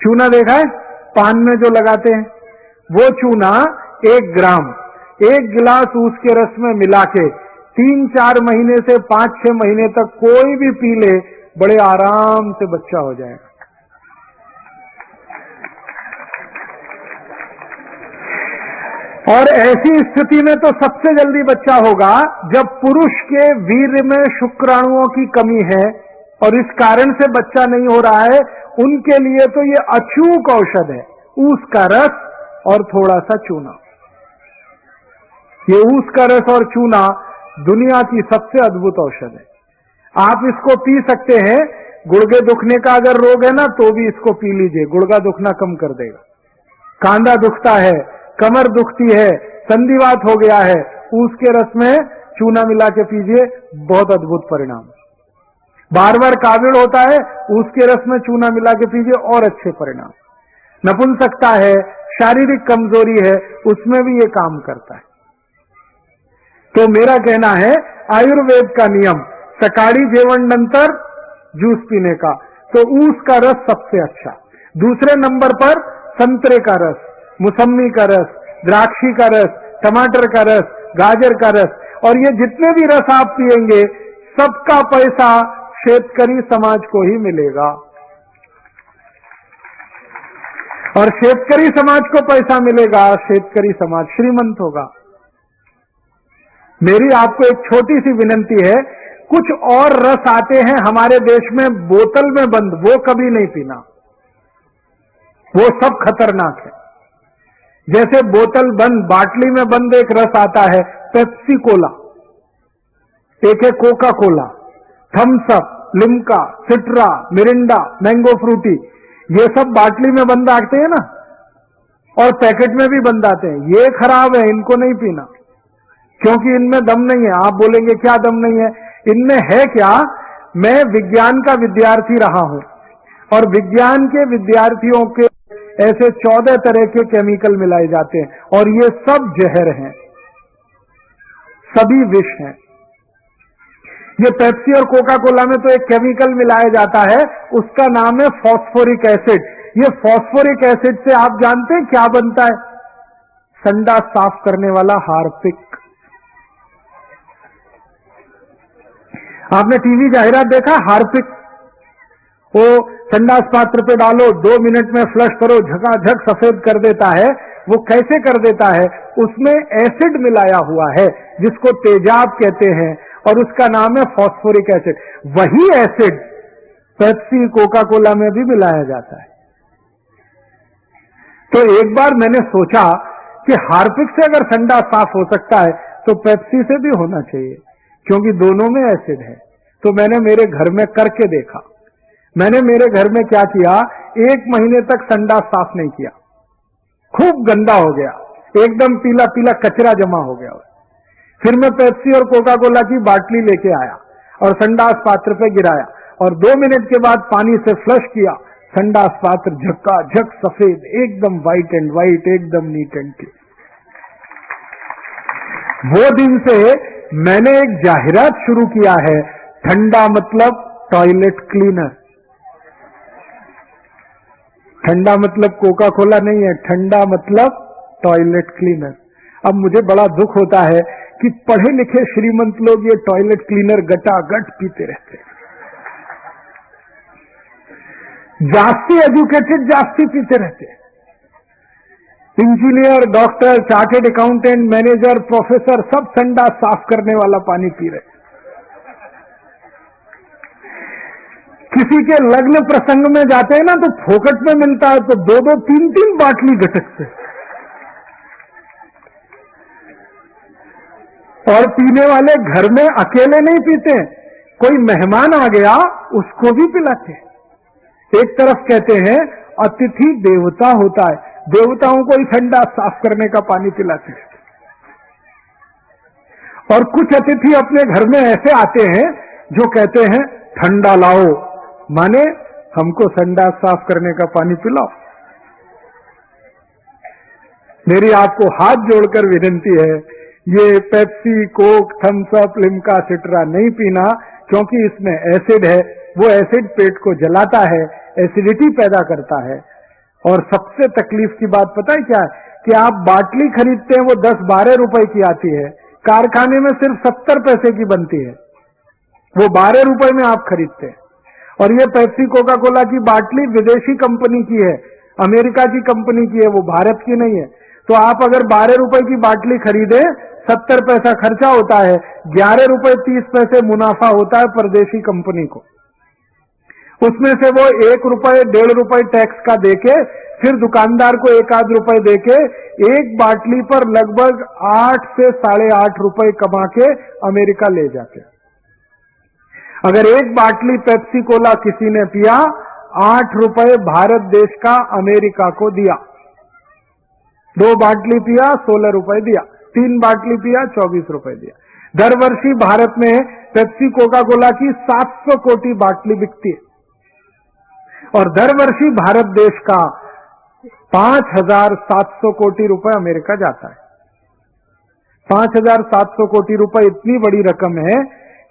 चूना देखा है पान में जो लगाते हैं, वो चूना 1 ग्राम 1 गिलास ऊस के रस में मिला के 3-4 महीने से 5-6 महीने तक कोई भी पी ले, बड़े आराम से बच्चा हो जाएगा। और ऐसी स्थिति में तो सबसे जल्दी बच्चा होगा जब पुरुष के वीर्य में शुक्राणुओं की कमी है और इस कारण से बच्चा नहीं हो रहा है, उनके लिए तो ये अचूक औषध है। ऊस का रस और थोड़ा सा चूना। ये ऊस का रस और चूना दुनिया की सबसे अद्भुत औषध है। आप इसको पी सकते हैं। गुर्गे दुखने का अगर रोग है ना तो भी इसको पी लीजिए, गुर्गा दुखना कम कर देगा। कांधा दुखता है, कमर दुखती है, संधिवात हो गया है, ऊस के रस में चूना मिला के पीजिए, बहुत अद्भुत परिणाम। बार बार काविड़ होता है, ऊस के रस में चूना मिला के पीजिए, और अच्छे परिणाम। नपुंसकता है, शारीरिक कमजोरी है, उसमें भी ये काम करता है। तो मेरा कहना है आयुर्वेद का नियम सकाळी जेवण नंतर जूस पीने का, तो ऊस का रस सबसे अच्छा। दूसरे नंबर पर संतरे का रस, मौसम्मी का रस, द्राक्षी का रस, टमाटर का रस, गाजर का रस, और ये जितने भी रस आप पिएंगे सबका पैसा शेतकरी समाज को ही मिलेगा। और शेतकरी समाज को पैसा मिलेगा, शेतकरी समाज श्रीमंत होगा। मेरी आपको एक छोटी सी विनंती है, कुछ और रस आते हैं हमारे देश में बोतल में बंद, वो कभी नहीं पीना, वो सब खतरनाक है। जैसे बोतल बंद, बाटली में बंद एक रस आता है पेप्सी कोला, एक है Coca Cola, Thums Up, Limca, Citra, Mirinda, mango Frooti, ये सब बाटली में बंद आते हैं ना, और पैकेट में भी बंद आते हैं। ये खराब है, इनको नहीं पीना, क्योंकि इनमें दम नहीं है। आप बोलेंगे क्या दम नहीं है, इनमें है क्या? मैं विज्ञान का विद्यार्थी रहा हूं, और विज्ञान के विद्यार्थियों के ऐसे 14 तरह के केमिकल मिलाए जाते हैं, और ये सब जहर हैं, सभी विष हैं। ये पेप्सी और कोका कोला में तो एक केमिकल मिलाया जाता है, उसका नाम है फॉस्फोरिक एसिड। ये फॉस्फोरिक एसिड से आप जानते हैं क्या बनता है? संडास साफ करने वाला हार्पिक। आपने टीवी जाहिरात देखा? हार्पिक, वो संडास पात्र पे डालो, 2 मिनट में फ्लश करो, झकाझक सफेद कर देता है। वो कैसे कर देता है? उसमें एसिड मिलाया हुआ है जिसको तेजाब कहते हैं, और उसका नाम है फॉस्फोरिक एसिड। वही एसिड पेप्सी कोका कोला में भी मिलाया जाता है। तो एक बार मैंने सोचा कि हार्पिक से अगर संडास साफ हो सकता है तो पेप्सी से भी होना चाहिए, क्योंकि दोनों में एसिड है। तो मैंने मेरे घर में करके देखा। मैंने मेरे घर में क्या किया, 1 महीने तक संडास साफ नहीं किया, खूब गंदा हो गया, एकदम पीला पीला कचरा जमा हो गया। फिर मैं पेप्सी और कोका कोला की बाटली लेके आया और संडास पात्र पे गिराया, और 2 मिनट के बाद पानी से फ्लश किया। संडास पात्र झक्काझक सफेद, एकदम व्हाइट एंड व्हाइट, एकदम नीट एंड क्लीन। वो दिन से मैंने एक जाहिरात शुरू किया है, ठंडा मतलब टॉयलेट क्लीनर। ठंडा मतलब कोका कोला नहीं है, ठंडा मतलब टॉयलेट क्लीनर। अब मुझे बड़ा दुख होता है कि पढ़े लिखे श्रीमंत लोग ये टॉयलेट क्लीनर गटागट पीते रहते हैं। जास्ती एजुकेटेड जास्ती पीते रहते हैं। Engineer, doctor, chartered accountant, manager, professor सब संडास साफ करने वाला पानी पी रहे। किसी के लग्न प्रसंग में जाते हैं ना तो फोकट में मिलता है, तो 2-2, 3-3 बाटली गटकते, और पीने वाले घर में अकेले नहीं पीते, कोई मेहमान आ गया उसको भी पिलाते। एक तरफ कहते हैं अतिथि देवता होता है, देवताओं को ही ठंडा साफ करने का पानी पिलाते हैं। और कुछ अतिथि अपने घर में ऐसे आते हैं जो कहते हैं ठंडा लाओ, माने हमको संडास साफ करने का पानी पिलाओ। मेरी आपको हाथ जोड़कर विनती है, ये Pepsi, Coke, Thums Up, Limca, Citra नहीं पीना, क्योंकि इसमें एसिड है। वो एसिड पेट को जलाता है, एसिडिटी पैदा करता है। और सबसे तकलीफ की बात पता है क्या है? कि आप बाटली खरीदते हैं, वो 10-12 रुपए की आती है, कारखाने में सिर्फ 70 पैसे की बनती है, वो 12 रुपए में आप खरीदते हैं। और ये पेप्सी कोका कोला की बाटली विदेशी कंपनी की है, अमेरिका की कंपनी की है, वो भारत की नहीं है। तो आप अगर 12 रुपए की बाटली खरीदे, 70 पैसा खर्चा होता है, 11 रुपए 30 पैसे मुनाफा होता है परदेशी कंपनी को। उसमें से वो 1 रुपए 1.5 रुपए टैक्स का देके फिर दुकानदार को 1 आध रुपए देके एक बाटली पर लगभग 8 से 8.5 रुपए कमा के अमेरिका ले जाते। अगर एक बाटली पेप्सी कोला किसी ने पिया, 8 रुपए भारत देश का अमेरिका को दिया। 2 बाटली पिया 16 रुपए दिया, 3 बाटली पिया 24 रुपए दिया। दर वर्षी भारत में पेप्सी कोका कोला की 700 कोटि बाटली बिकती है और दर वर्षी भारत देश का 5,700 कोटि रुपए अमेरिका जाता है। 5,700 कोटि रुपए इतनी बड़ी रकम है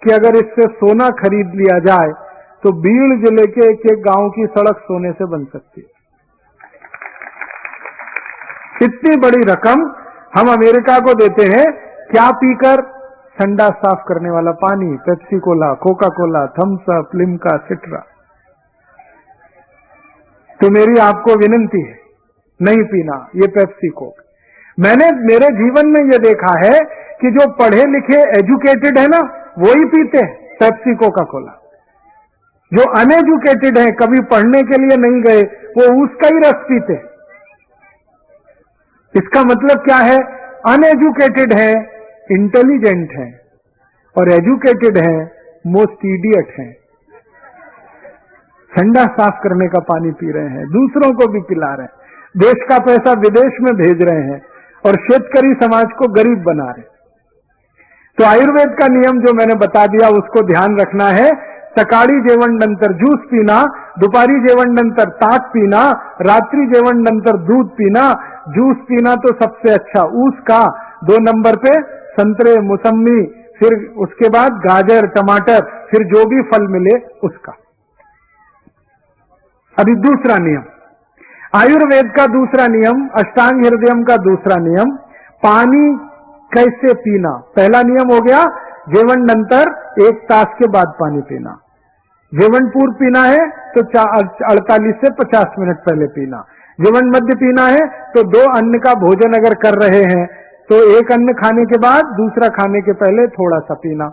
कि अगर इससे सोना खरीद लिया जाए तो बीड़ जिले के एक एक गांव की सड़क सोने से बन सकती है। इतनी बड़ी रकम हम अमेरिका को देते हैं, क्या पीकर? संडास साफ करने वाला पानी, Pepsi Cola, Coca Cola, Thums Up, Limca, Citra. तो मेरी आपको विनंती है, नहीं पीना ये पेप्सी कोक। मैंने मेरे जीवन में यह देखा है कि जो पढ़े लिखे एजुकेटेड है ना, वो ही पीते हैं पेप्सी कोका कोला। जो अनएजुकेटेड है, कभी पढ़ने के लिए नहीं गए, वो उसका ही रस पीते। इसका मतलब क्या है? अनएजुकेटेड है, इंटेलिजेंट है, और एजुकेटेड है, मोस्ट इडियट है। ठंडा साफ करने का पानी पी रहे हैं, दूसरों को भी पिला रहे हैं, देश का पैसा विदेश में भेज रहे हैं और शेतकरी समाज को गरीब बना रहे हैं। तो आयुर्वेद का नियम जो मैंने बता दिया उसको ध्यान रखना है। सकाळी जेवण नंतर ज्यूस पीना, दुपारी जेवण नंतर ताक पीना, रात्रि जेवण नंतर दूध पीना। जूस पीना तो सबसे अच्छा ऊस का, 2 नंबर पे संतरे, मौसमी, फिर उसके बाद गाजर, टमाटर, फिर जो भी फल मिले उसका। अभी दूसरा नियम, आयुर्वेद का दूसरा नियम, अष्टांग हृदयम का दूसरा नियम, पानी कैसे पीना। पहला नियम हो गया जेवण नंतर 1 तास के बाद पानी पीना। जेवण पूर्व पीना है तो 48 से 50 मिनट पहले पीना। जेवण मध्य पीना है तो 2 अन्न का भोजन अगर कर रहे हैं तो 1 अन्न खाने के बाद दूसरा खाने के पहले थोड़ा सा पीना।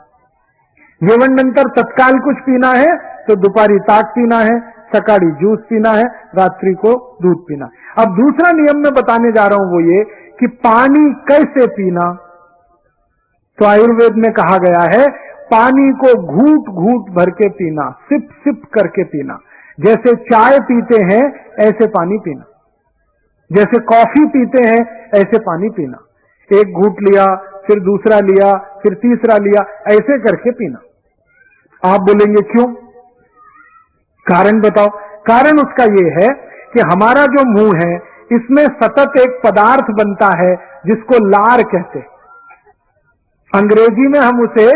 जेवण नंतर तत्काल कुछ पीना है तो दोपहरी ताक पीना है, सकाळी जूस पीना है, रात्रि को दूध पीना। अब दूसरा नियम मैं बताने जा रहा हूं वो ये कि पानी कैसे पीना। तो आयुर्वेद में कहा गया है पानी को घूट घूट भर के पीना, सिप सिप करके पीना। जैसे चाय पीते हैं ऐसे पानी पीना, जैसे कॉफी पीते हैं ऐसे पानी पीना। 1 घूट लिया, फिर दूसरा लिया, फिर तीसरा लिया, ऐसे करके पीना। आप बोलेंगे क्यों? कारण बताओ। कारण उसका यह है कि हमारा जो मुंह है इसमें सतत एक पदार्थ बनता है जिसको लार कहते हैं। अंग्रेजी में हम उसे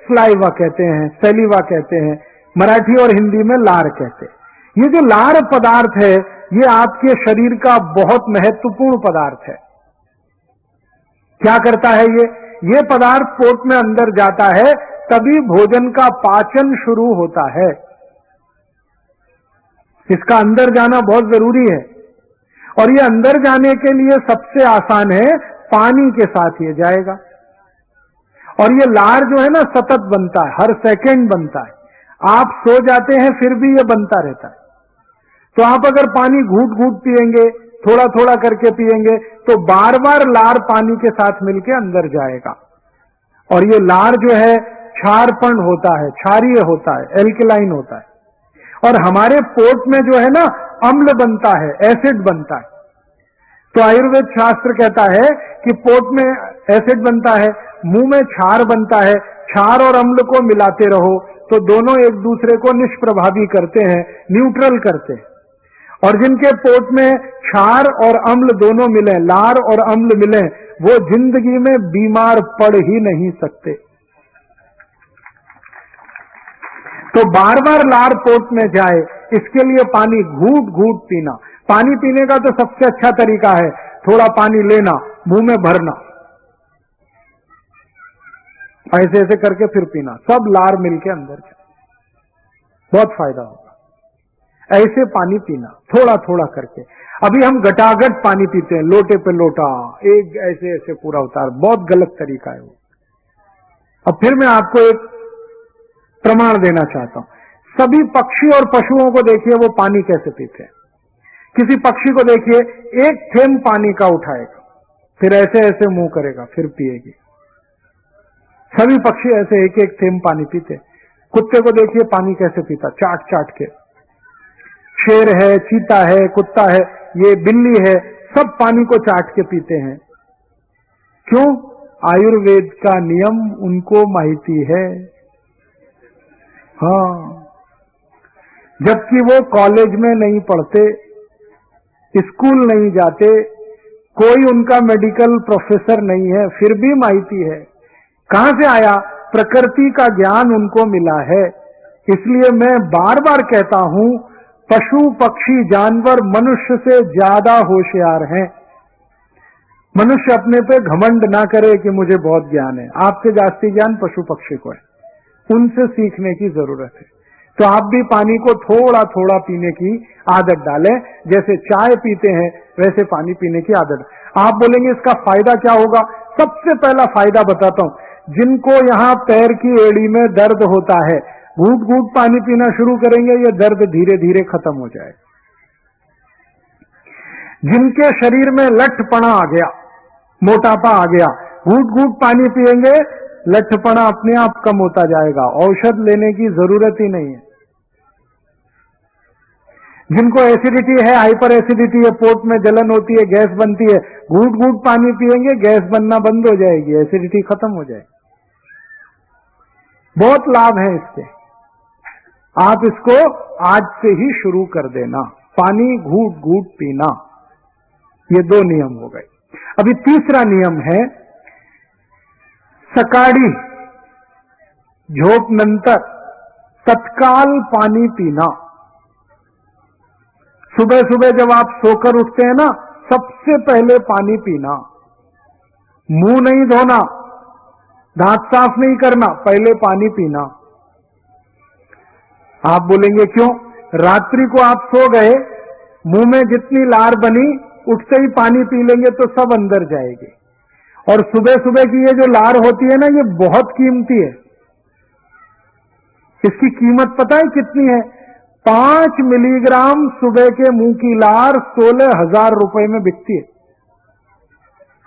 स्लाइवा कहते हैं, सैलिवा कहते हैं, मराठी और हिंदी में लार कहते हैं। ये जो लार पदार्थ है ये आपके शरीर का बहुत महत्वपूर्ण पदार्थ है। क्या करता है ये पदार्थ पोट में अंदर जाता है तभी भोजन का पाचन शुरू होता है। इसका अंदर जाना बहुत जरूरी है और ये अंदर जाने के लिए सबसे आसान है, पानी के साथ ये जाएगा। और ये लार जो है ना सतत बनता है, हर सेकंड बनता है। आप सो जाते हैं फिर भी ये बनता रहता है। तो आप अगर पानी घूट घूट पिएंगे, थोड़ा थोड़ा करके पिएंगे तो बार बार लार पानी के साथ मिलके अंदर जाएगा। और ये लार जो है क्षारपण होता है, क्षारीय होता है, एल्कलाइन होता है। और हमारे पोट में जो है ना अम्ल बनता है, एसिड बनता है। तो आयुर्वेद शास्त्र कहता है कि पोट में एसिड बनता है, मुंह में क्षार बनता है। क्षार और अम्ल को मिलाते रहो तो दोनों एक दूसरे को निष्प्रभावी करते हैं, न्यूट्रल करते हैं। और जिनके पोट में क्षार और अम्ल दोनों मिले, लार और अम्ल मिले, वो जिंदगी में बीमार पड़ ही नहीं सकते। तो बार बार लार पोट में जाए इसके लिए पानी घूट घूट पीना। पानी पीने का तो सबसे अच्छा तरीका है थोड़ा पानी लेना, मुंह में भरना, ऐसे ऐसे करके फिर पीना, सब लार मिलके अंदर जाए, बहुत फायदा होगा। ऐसे पानी पीना थोड़ा थोड़ा करके। अभी हम गटागट पानी पीते हैं, लोटे पे लोटा, एक ऐसे ऐसे पूरा उतार, बहुत गलत तरीका है वो। अब फिर मैं आपको एक प्रमाण देना चाहता हूं। सभी पक्षी और पशुओं को देखिए वो पानी कैसे पीते हैं। किसी पक्षी को देखिए, एक थेंब पानी का उठाएगा, फिर ऐसे ऐसे मुंह करेगा, फिर पिएगी। सभी पक्षी ऐसे एक एक थेंब पानी पीते। कुत्ते को देखिए पानी कैसे पीता, चाट चाट के। शेर है, चीता है, कुत्ता है, ये बिल्ली है, सब पानी को चाट के पीते हैं। क्यों? आयुर्वेद का नियम उनको माहिती है। हाँ, जबकि वो कॉलेज में नहीं पढ़ते, स्कूल नहीं जाते, कोई उनका मेडिकल प्रोफेसर नहीं है, फिर भी माहिती है। कहां से आया? प्रकृति का ज्ञान उनको मिला है। इसलिए मैं बार बार कहता हूं, पशु पक्षी जानवर मनुष्य से ज्यादा होशियार हैं। मनुष्य अपने पे घमंड ना करे कि मुझे बहुत ज्ञान है। आपसे जास्ती ज्ञान पशु पक्षी को है, उनसे सीखने की जरूरत है। तो आप भी पानी को थोड़ा थोड़ा पीने की आदत डालें। जैसे चाय पीते हैं वैसे पानी पीने की आदत। आप बोलेंगे इसका फायदा क्या होगा? सबसे पहला फायदा बताता हूं। जिनको यहां पैर की एड़ी में दर्द होता है, घूट घूट पानी पीना शुरू करेंगे, ये दर्द धीरे धीरे खत्म हो जाएगा। जिनके शरीर में लठपना आ गया, मोटापा आ गया, घूट घूट पानी पिएंगे, लठपना अपने आप कम होता जाएगा, औषध लेने की जरूरत ही नहीं है। जिनको एसिडिटी है, हाइपर एसिडिटी है, पोट में जलन होती है, गैस बनती है, घूट घूट पानी पिएंगे, गैस बनना बंद हो जाएगी, एसिडिटी खत्म हो जाएगी। बहुत लाभ है इसके। आप इसको आज से ही शुरू कर देना, पानी घूट घूट पीना। ये 2 नियम हो गए। अभी तीसरा नियम है सकाड़ी, झोप नंतर तत्काल पानी पीना। सुबह सुबह जब आप सोकर उठते हैं ना, सबसे पहले पानी पीना। मुंह नहीं धोना, दांत साफ नहीं करना, पहले पानी पीना। आप बोलेंगे क्यों? रात्रि को आप सो गए, मुंह में जितनी लार बनी, उठते ही पानी पी लेंगे तो सब अंदर जाएगी। और सुबह सुबह की ये जो लार होती है ना, ये बहुत कीमती है। इसकी कीमत पता है कितनी है? 5 मिलीग्राम सुबह के मुंह की लार 16,000 रुपए में बिकती है।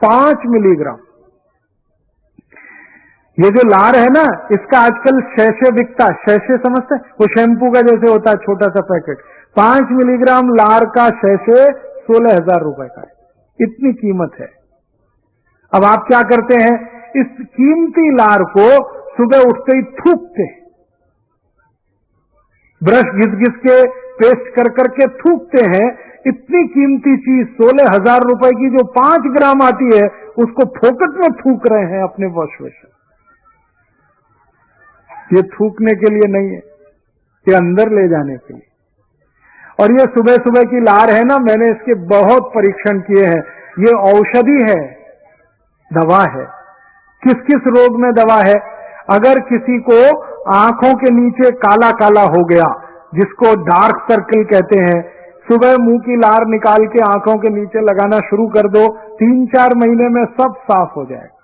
5 मिलीग्राम। ये जो लार है ना, इसका आजकल शैशे बिकता है। शैशे समझते हैं? वो शैम्पू का जैसे होता है, छोटा सा पैकेट। 5 मिलीग्राम लार का शैशे 16,000 रुपए का है। इतनी कीमत है। अब आप क्या करते हैं? इस कीमती लार को सुबह उठते ही थूकते हैं, ब्रश घिस घिस के, पेस्ट कर करके थूकते हैं। इतनी कीमती चीज 16,000 रुपए की जो 5 ग्राम आती है, उसको फोकट में थूक रहे हैं अपने वॉश बेसिन। ये थूकने के लिए नहीं है, ये अंदर ले जाने के लिए। और ये सुबह सुबह की लार है ना, मैंने इसके बहुत परीक्षण किए हैं। ये औषधि है, दवा है। किस किस रोग में दवा है? अगर किसी को आंखों के नीचे काला काला हो गया, जिसको डार्क सर्कल कहते हैं, सुबह मुंह की लार निकाल के आंखों के नीचे लगाना शुरू कर दो, 3-4 महीने में सब साफ हो जाएगा।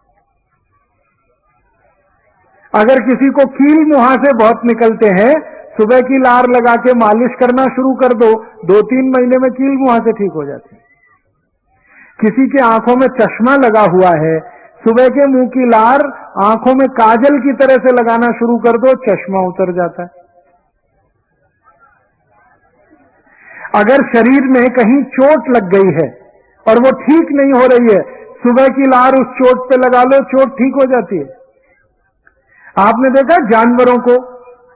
अगर किसी को कील मुहासे बहुत निकलते हैं, सुबह की लार लगा के मालिश करना शुरू कर दो, 2-3 महीने में कील मुहासे ठीक हो जाते हैं। किसी के आंखों में चश्मा लगा हुआ है, सुबह के मुंह की लार आंखों में काजल की तरह से लगाना शुरू कर दो, चश्मा उतर जाता है। अगर शरीर में कहीं चोट लग गई है और वो ठीक नहीं हो रही है, सुबह की लार उस चोट पे लगा लो, चोट ठीक हो जाती है। आपने देखा जानवरों को,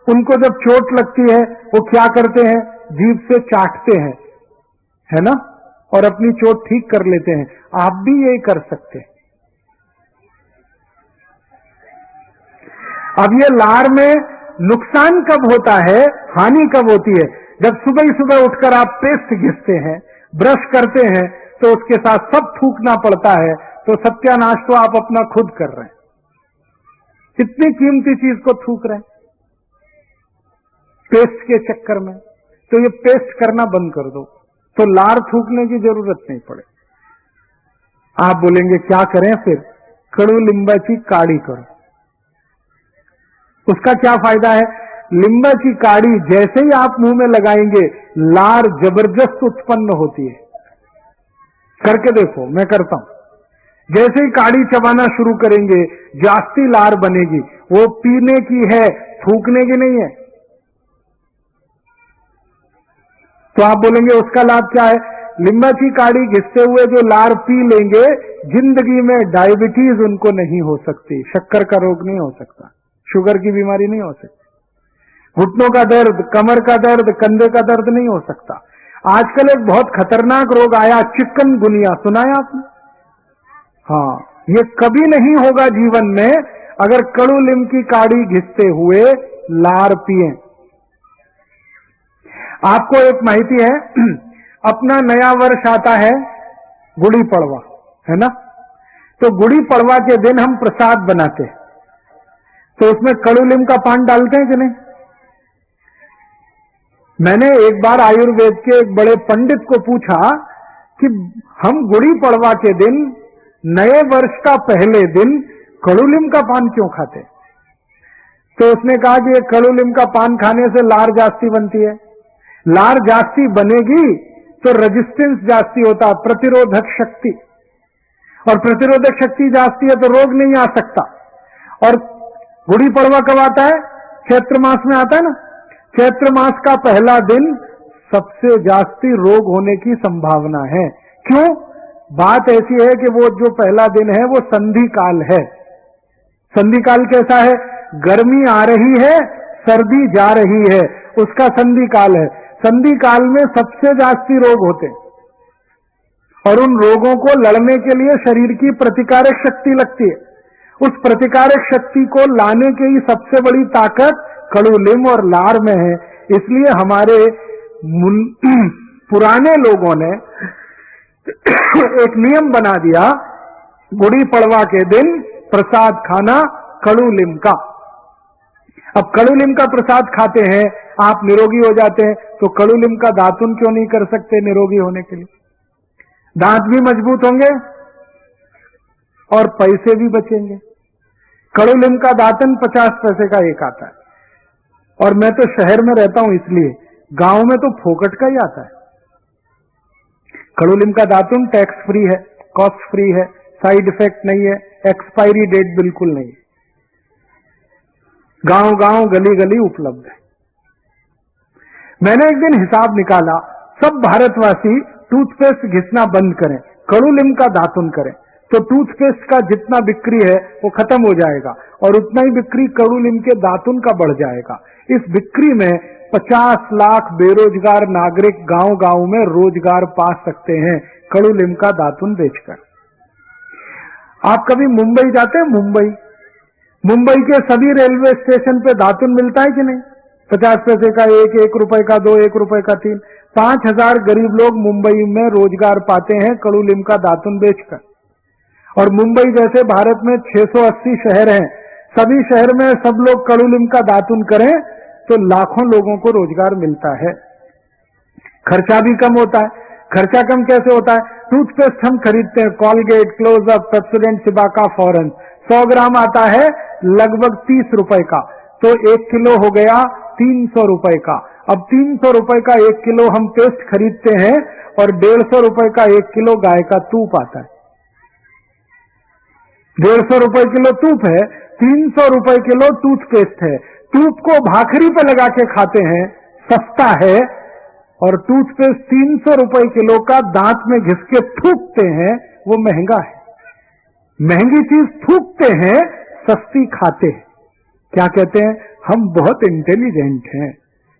उनको जब चोट लगती है वो क्या करते हैं? जीभ से चाटते हैं, है ना, और अपनी चोट ठीक कर लेते हैं। आप भी यही कर सकते हैं। अब ये लार में नुकसान कब होता है, हानि कब होती है? जब सुबह ही सुबह उठकर आप पेस्ट घिसते हैं, ब्रश करते हैं, तो उसके साथ सब थूकना पड़ता है, तो सत्यानाश तो आप अपना खुद कर रहे हैं। इतनी कीमती चीज को थूक रहे हैं पेस्ट के चक्कर में। तो ये पेस्ट करना बंद कर दो, तो लार थूकने की जरूरत नहीं पड़े। आप बोलेंगे क्या करें फिर? कड़ू लिंबाची काढ़ी करो। उसका क्या फायदा है? लिम्बा की काड़ी जैसे ही आप मुंह में लगाएंगे लार जबरदस्त उत्पन्न होती है। करके देखो, मैं करता हूं। जैसे ही काड़ी चबाना शुरू करेंगे जास्ती लार बनेगी। वो पीने की है, थूकने की नहीं है। तो आप बोलेंगे उसका लाभ क्या है? लिम्बा की काड़ी घिसते हुए जो लार पी लेंगे, जिंदगी में डायबिटीज उनको नहीं हो सकती, शक्कर का रोग नहीं हो सकता, शुगर की बीमारी नहीं हो सकती, घुटनों का दर्द, कमर का दर्द, कंधे का दर्द नहीं हो सकता। आजकल एक बहुत खतरनाक रोग आया, चिकनगुनिया, सुना है आपने? हाँ, ये कभी नहीं होगा जीवन में अगर कड़ू नीम की काड़ी घिसते हुए लार पिए। आपको एक माहिती है, अपना नया वर्ष आता है गुड़ी पड़वा, है ना? तो गुड़ी पड़वा के दिन हम प्रसाद बनाते हैं, तो उसमें कड़ू नीम का पान डालते हैं कि नहीं? मैंने एक बार आयुर्वेद के एक बड़े पंडित को पूछा कि हम गुड़ी पड़वा के दिन, नए वर्ष का पहले दिन कड़ू नीम का पान क्यों खाते? तो उसने कहा कि ये कड़ू नीम का पान खाने से लार जास्ती बनती है, लार जास्ती बनेगी तो रेजिस्टेंस जास्ती होता है, प्रतिरोधक शक्ति, और प्रतिरोधक शक्ति जास्ती है तो रोग नहीं आ सकता। और गुड़ी पड़वा कब आता है? चैत्र मास में आता है ना। चैत्र मास का पहला दिन सबसे जास्ती रोग होने की संभावना है। क्यों? बात ऐसी है कि वो जो पहला दिन है वो संधि काल है। संधि काल कैसा है? गर्मी आ रही है, सर्दी जा रही है, उसका संधि काल है। संधि काल में सबसे जास्ती रोग होते हैं, और उन रोगों को लड़ने के लिए शरीर की प्रतिकारक शक्ति लगती है। उस प्रतिकारक शक्ति को लाने की ही सबसे बड़ी ताकत कड़ू नीम और लार में है। इसलिए हमारे पुराने लोगों ने एक नियम बना दिया, गुड़ी पड़वा के दिन प्रसाद खाना कड़ू नीम का। अब कड़ू नीम का प्रसाद खाते हैं, आप निरोगी हो जाते हैं, तो कड़ू नीम का दातुन क्यों नहीं कर सकते निरोगी होने के लिए? दांत भी मजबूत होंगे और पैसे भी बचेंगे। कड़ू नीम का दातन 50 पैसे का एक आता है, और मैं तो शहर में रहता हूं इसलिए, गांव में तो फोकट का ही आता है। कड़ू नीम का दातुन टैक्स फ्री है, कॉस्ट फ्री है, साइड इफेक्ट नहीं है, एक्सपायरी डेट बिल्कुल नहीं है, गांव गांव गली गली उपलब्ध है। मैंने एक दिन हिसाब निकाला, सब भारतवासी टूथपेस्ट घिसना बंद करें, कड़ू नीम का दातुन करें, तो टूथपेस्ट का जितना बिक्री है वो खत्म हो जाएगा, और उतना ही बिक्री कड़ू नीम के दातुन का बढ़ जाएगा। इस बिक्री में 50 लाख बेरोजगार नागरिक गांव गांव में रोजगार पा सकते हैं कड़ू नीम का दातुन बेचकर। आप कभी मुंबई जाते हैं? मुंबई के सभी रेलवे स्टेशन पे दातुन मिलता है कि नहीं? 50 पैसे का एक, 1 रुपए का 2, 1 रुपए का 3। 5000 गरीब लोग मुंबई में रोजगार पाते हैं कड़ू नीम का दातुन बेचकर। और मुंबई जैसे भारत में 680 शहर हैं, सभी शहर में सब लोग कड़ू नीम का दातुन करें तो लाखों लोगों को रोजगार मिलता है। खर्चा भी कम होता है। खर्चा कम कैसे होता है? टूथपेस्ट हम खरीदते हैं, Colgate, Closeup, Pepsodent, Cibaca, foreign, 100 gram आता है लगभग 30 रुपए का, तो 1 किलो हो गया 300 रुपए का। अब 300 रुपए का 1 किलो हम पेस्ट खरीदते हैं, और 150 रुपए का 1 किलो गाय का तूप आता है। 150 रुपए किलो तूप है, 300 रुपए किलो टूथपेस्ट है। तूप को भाखरी पे लगा के खाते हैं, सस्ता है, और टूथपेस्ट 300 रुपए किलो का दांत में घिस के थूकते हैं, वो महंगा है। महंगी चीज थूकते हैं, सस्ती खाते हैं। क्या कहते हैं? हम बहुत इंटेलिजेंट हैं,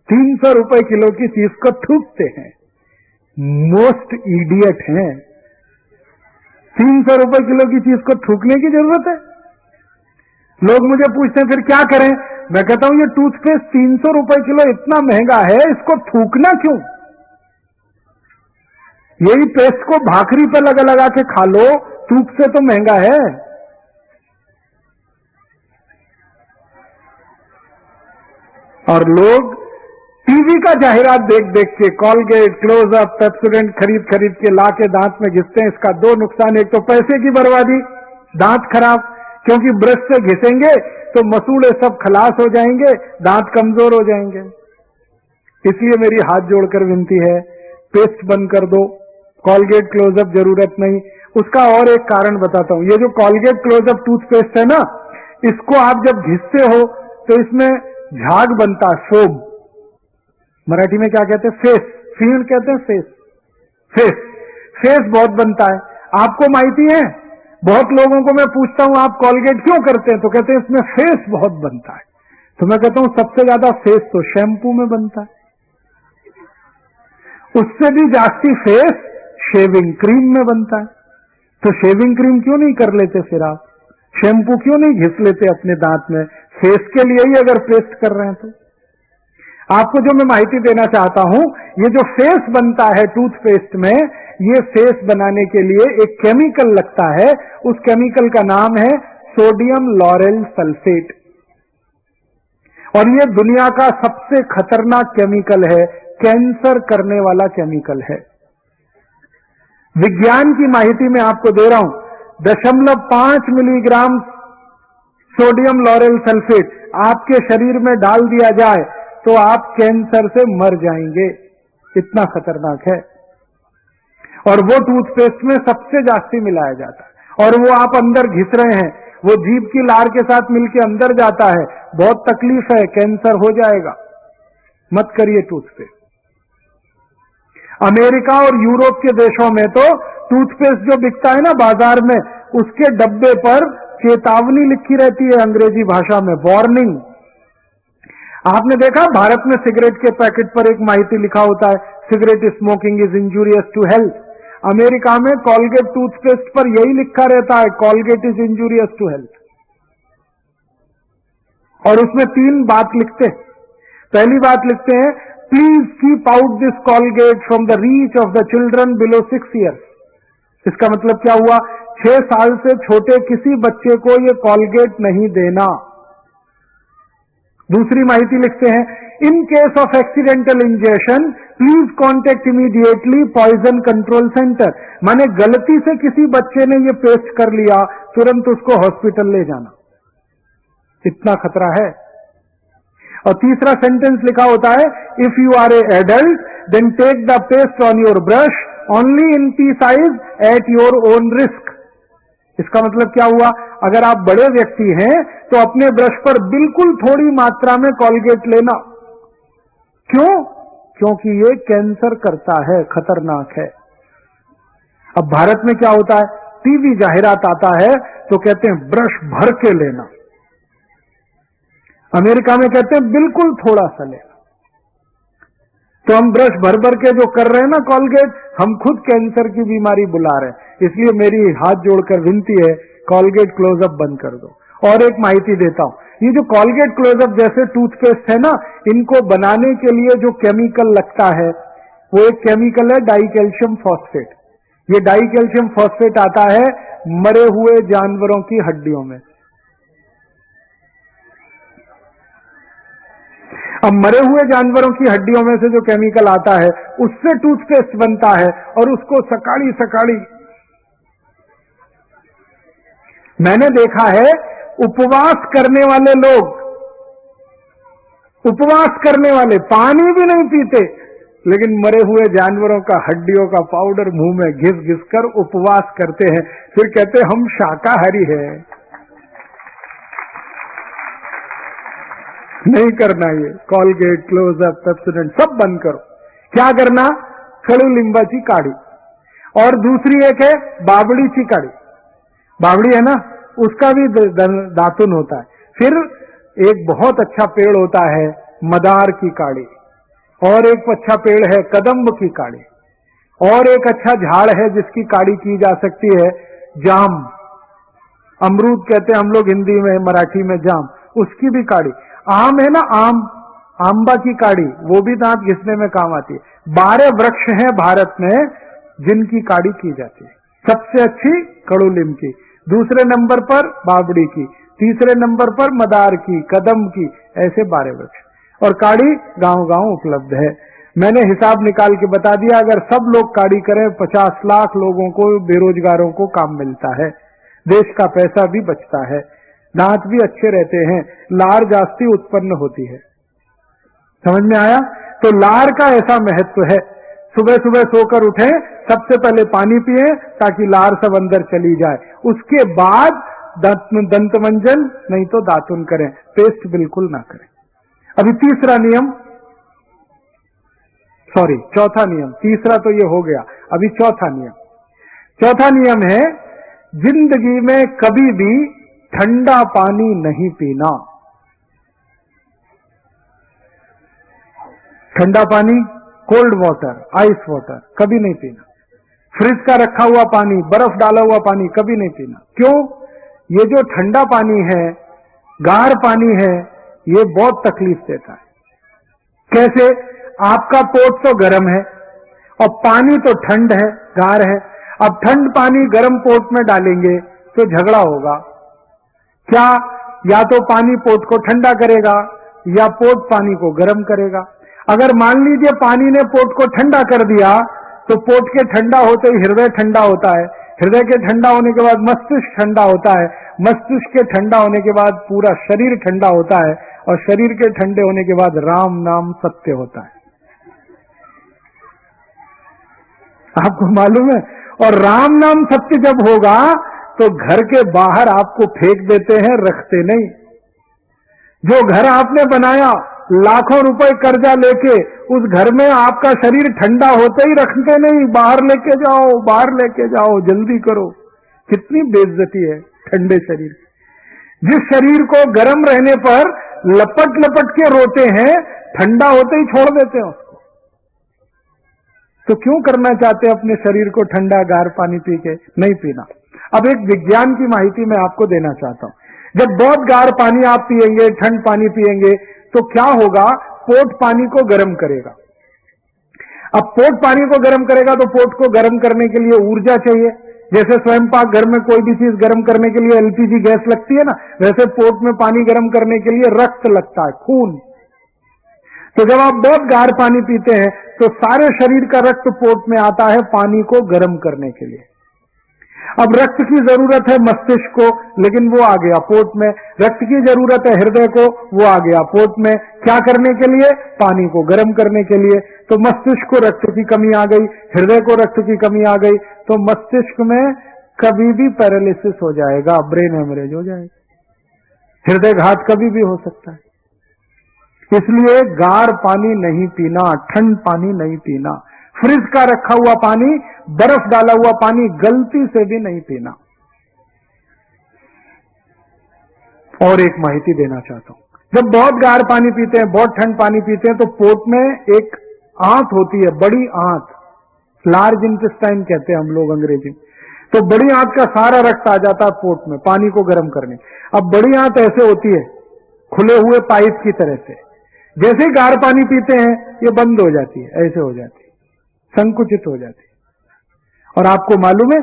300 रुपए किलो की चीज को थूकते हैं, मोस्ट इडियट हैं। 300 रुपए किलो की चीज को थूकने की जरूरत है? लोग मुझे पूछते हैं फिर क्या करें? मैं कहता हूं ये टूथपेस्ट 300 रुपए किलो इतना महंगा है, इसको थूकना क्यों? यही पेस्ट को भाखरी पे लगा लगा के खा लो, तूप से तो महंगा है। और लोग टीवी का जाहिरात देख देख के कॉलगेट, क्लोजअप, पेप्सोडेंट खरीद खरीद के ला के दांत में घिसते हैं। इसका 2 नुकसान, एक तो पैसे की बर्बादी, दांत खराब, क्योंकि ब्रश से घिसेंगे तो मसूड़े सब खलास हो जाएंगे, दांत कमजोर हो जाएंगे। इसलिए मेरी हाथ जोड़कर विनती है, पेस्ट बंद कर दो, कॉलगेट क्लोजअप जरूरत नहीं। उसका और एक कारण बताता हूं। ये जो कॉलगेट क्लोजअप टूथपेस्ट है ना, इसको आप जब घिसते हो तो इसमें झाग बनता है, फोम। मराठी में क्या कहते हैं? फेस, फीण कहते हैं, फेस। फेस फेस बहुत बनता है। आपको माहिती है, बहुत लोगों को मैं पूछता हूं आप कॉलगेट क्यों करते हैं, तो कहते हैं इसमें फेस बहुत बनता है। तो मैं कहता हूं सबसे ज्यादा फेस तो शैम्पू में बनता है, उससे भी जास्ती फेस शेविंग क्रीम में बनता है। तो शेविंग क्रीम क्यों नहीं कर लेते फिर आप? शैम्पू क्यों नहीं घिस लेते अपने दांत में? फेस के लिए ही अगर पेस्ट कर रहे हैं तो। आपको जो मैं माहिती देना चाहता हूं, ये जो फेस बनता है टूथपेस्ट में, ये फेस बनाने के लिए एक केमिकल लगता है। उस केमिकल का नाम है सोडियम लॉरेल सल्फेट, और ये दुनिया का सबसे खतरनाक केमिकल है, कैंसर करने वाला केमिकल है। विज्ञान की माहिती मैं आपको दे रहा हूं, 0.5 मिलीग्राम सोडियम लॉरेल सल्फेट आपके शरीर में डाल दिया जाए तो आप कैंसर से मर जाएंगे, इतना खतरनाक है। और वो टूथपेस्ट में सबसे जास्ती मिलाया जाता है, और वो आप अंदर घिस रहे हैं, वो जीभ की लार के साथ मिलकर अंदर जाता है, बहुत तकलीफ है, कैंसर हो जाएगा। मत करिए टूथपेस्ट। अमेरिका और यूरोप के देशों में तो टूथपेस्ट जो बिकता है ना बाजार में, उसके डब्बे पर चेतावनी लिखी रहती है अंग्रेजी भाषा में, वार्निंग। आपने देखा भारत में सिगरेट के पैकेट पर एक माहिती लिखा होता है, cigarette smoking is injurious to health. America में कॉलगेट टूथपेस्ट पर यही लिखा रहता है, Colgate is injurious to health. और उसमें 3 बात लिखते हैं। पहली बात लिखते हैं, please keep out this Colgate from the reach of the children below 6 years. इसका मतलब क्या हुआ? 6 साल से छोटे किसी बच्चे को ये कॉलगेट नहीं देना। दूसरी माहिती लिखते हैं, in case of accidental injection please contact immediately poison control centre. माने गलती से किसी बच्चे ने ये पेस्ट कर लिया, तुरंत उसको हॉस्पिटल ले जाना, इतना खतरा है। और तीसरा सेंटेंस लिखा होता है, if you are a adult then take the paste on your brush only in pea size at your own risk. इसका मतलब क्या हुआ? अगर आप बड़े व्यक्ति हैं तो अपने ब्रश पर बिल्कुल थोड़ी मात्रा में कॉलगेट लेना। क्यों? क्योंकि ये कैंसर करता है, खतरनाक है। अब भारत में क्या होता है, टीवी जाहिरात आता है तो कहते हैं ब्रश भर के लेना, अमेरिका में कहते हैं बिल्कुल थोड़ा सा लेना। तो हम ब्रश भर भर के जो कर रहे हैं ना कॉलगेट, हम खुद कैंसर की बीमारी बुला रहे हैं। इसलिए मेरी हाथ जोड़कर विनती है, कॉलगेट क्लोजअप बंद कर दो। और एक माहिती देता हूं, ये जो कॉलगेट क्लोजअप जैसे टूथपेस्ट है ना, इनको बनाने के लिए जो केमिकल लगता है, वो एक केमिकल है डाइकैल्शियम फॉस्फेट। ये डाइकैल्शियम फॉस्फेट आता है मरे हुए जानवरों की हड्डियों में। अब मरे हुए जानवरों की हड्डियों में से जो केमिकल आता है, उससे टूथपेस्ट बनता है, और उसको सकाड़ी सकाड़ी मैंने देखा है, उपवास करने वाले लोग, उपवास करने वाले पानी भी नहीं पीते, लेकिन मरे हुए जानवरों का हड्डियों का पाउडर मुंह में घिस घिस कर उपवास करते हैं। फिर कहते हम शाकाहारी हैं। नहीं करना ये कॉलगेट, क्लोजअप, पेप्सोडेंट सब बंद करो। क्या करना? खड़ू लिंबाची काढ़ी, और दूसरी एक है बावड़ी की काढ़ी। बावड़ी है ना, उसका भी दातुन होता है। फिर एक बहुत अच्छा पेड़ होता है मदार की काढ़ी, और एक अच्छा पेड़ है कदम्ब की काढ़ी, और एक अच्छा झाड़ है जिसकी काढ़ी की जा सकती है जाम, अमरूद कहते हैं हम लोग हिंदी में, मराठी में जाम, उसकी भी काढ़ी। आम है ना, आम, आंबा की काढ़ी, वो भी दांत घिसने में काम आती है। 12 वृक्ष हैं भारत में जिनकी काढ़ी की जाती है। सबसे अच्छी कड़ू नीम की, दूसरे नंबर पर बावड़ी की, तीसरे नंबर पर मदार की, कदम की, ऐसे 12 वृक्ष। और काढ़ी गांव गांव उपलब्ध है। मैंने हिसाब निकाल के बता दिया, अगर सब लोग काढ़ी करें 50 लाख लोगों को, बेरोजगारों को काम मिलता है, देश का पैसा भी बचता है। दांत भी अच्छे रहते हैं, लार जास्ती उत्पन्न होती है। समझ में आया? तो लार का ऐसा महत्व है। सुबह सुबह सोकर उठें, सबसे पहले पानी पिए ताकि लार सब अंदर चली जाए, उसके बाद दंत मंजन नहीं तो दातुन करें, पेस्ट बिल्कुल ना करें। अभी तीसरा नियम, सॉरी चौथा नियम, तीसरा तो ये हो गया, अभी चौथा नियम। चौथा नियम है जिंदगी में कभी भी ठंडा पानी नहीं पीना। ठंडा पानी, कोल्ड वाटर, आइस वाटर कभी नहीं पीना। फ्रिज का रखा हुआ पानी, बर्फ डाला हुआ पानी कभी नहीं पीना। क्यों? ये जो ठंडा पानी है, गाढ़ पानी है, ये बहुत तकलीफ देता है। कैसे? आपका पोट तो गर्म है और पानी तो ठंड है, गाढ़ है। अब ठंड पानी गर्म पोट में डालेंगे तो झगड़ा होगा। क्या? या तो पानी पोट को ठंडा करेगा या पोट पानी को गर्म करेगा। अगर मान लीजिए पानी ने पोट को ठंडा कर दिया तो पोट के ठंडा होते ही हृदय ठंडा होता है, हृदय के ठंडा होने के बाद मस्तिष्क ठंडा होता है, मस्तिष्क के ठंडा होने के बाद पूरा शरीर ठंडा होता है और शरीर के ठंडे होने के बाद राम नाम सत्य होता है। आपको मालूम है? और राम नाम सत्य जब होगा तो घर के बाहर आपको फेंक देते हैं, रखते नहीं। जो घर आपने बनाया लाखों रुपए कर्जा लेके, उस घर में आपका शरीर ठंडा होते ही रखते नहीं, बाहर लेके जाओ, बाहर लेके जाओ, जल्दी करो। कितनी बेइज्जती है ठंडे शरीर की। जिस शरीर को गर्म रहने पर लपट लपट के रोते हैं, ठंडा होते ही छोड़ देते हैं उसको। तो क्यों करना चाहते हैं अपने शरीर को ठंडा गार पानी पी के? नहीं पीना। अब एक विज्ञान की माहिती मैं आपको देना चाहता हूं। जब बहुत गार पानी आप पिएंगे, ठंड पानी पिएंगे, तो क्या होगा? पोट पानी को गर्म करेगा। अब पोट पानी को गर्म करेगा तो पोट को गर्म करने के लिए ऊर्जा चाहिए। जैसे स्वयं पाक घर में कोई भी चीज गर्म करने के लिए एलपीजी गैस लगती है ना, वैसे पोट में पानी गर्म करने के लिए रक्त लगता है, खून। तो जब आप बहुत गाढ़ पानी पीते हैं तो सारे शरीर का रक्त पोट में आता है पानी को गर्म करने के लिए। अब रक्त की जरूरत है मस्तिष्क को, लेकिन वो आ गया पोट में। रक्त की जरूरत है हृदय को, वो आ गया पोट में। क्या करने के लिए? पानी को गर्म करने के लिए। तो मस्तिष्क को रक्त की कमी आ गई, हृदय को रक्त की कमी आ गई, तो मस्तिष्क में कभी भी पैरालिसिस हो जाएगा, ब्रेन हेमरेज हो जाएगा, हृदय घात कभी भी हो सकता है। इसलिए गाढ़ पानी नहीं पीना, ठंड पानी नहीं पीना, फ्रिज का रखा हुआ पानी, बर्फ डाला हुआ पानी गलती से भी नहीं पीना। और एक माहिती देना चाहता हूं, जब बहुत गाढ़ पानी पीते हैं, बहुत ठंड पानी पीते हैं, तो पोट में एक आंत होती है, बड़ी आंत, लार्ज इंटेस्टाइन कहते हैं हम लोग अंग्रेजी में। तो बड़ी आंत का सारा रक्त आ जाता है पोट में पानी को गर्म करने। अब बड़ी आंत ऐसे होती है, खुले हुए पाइप की तरह से। जैसे ही गाढ़ पानी पीते हैं ये बंद हो जाती है, ऐसे हो जाती है, संकुचित हो जाती है। और आपको मालूम है,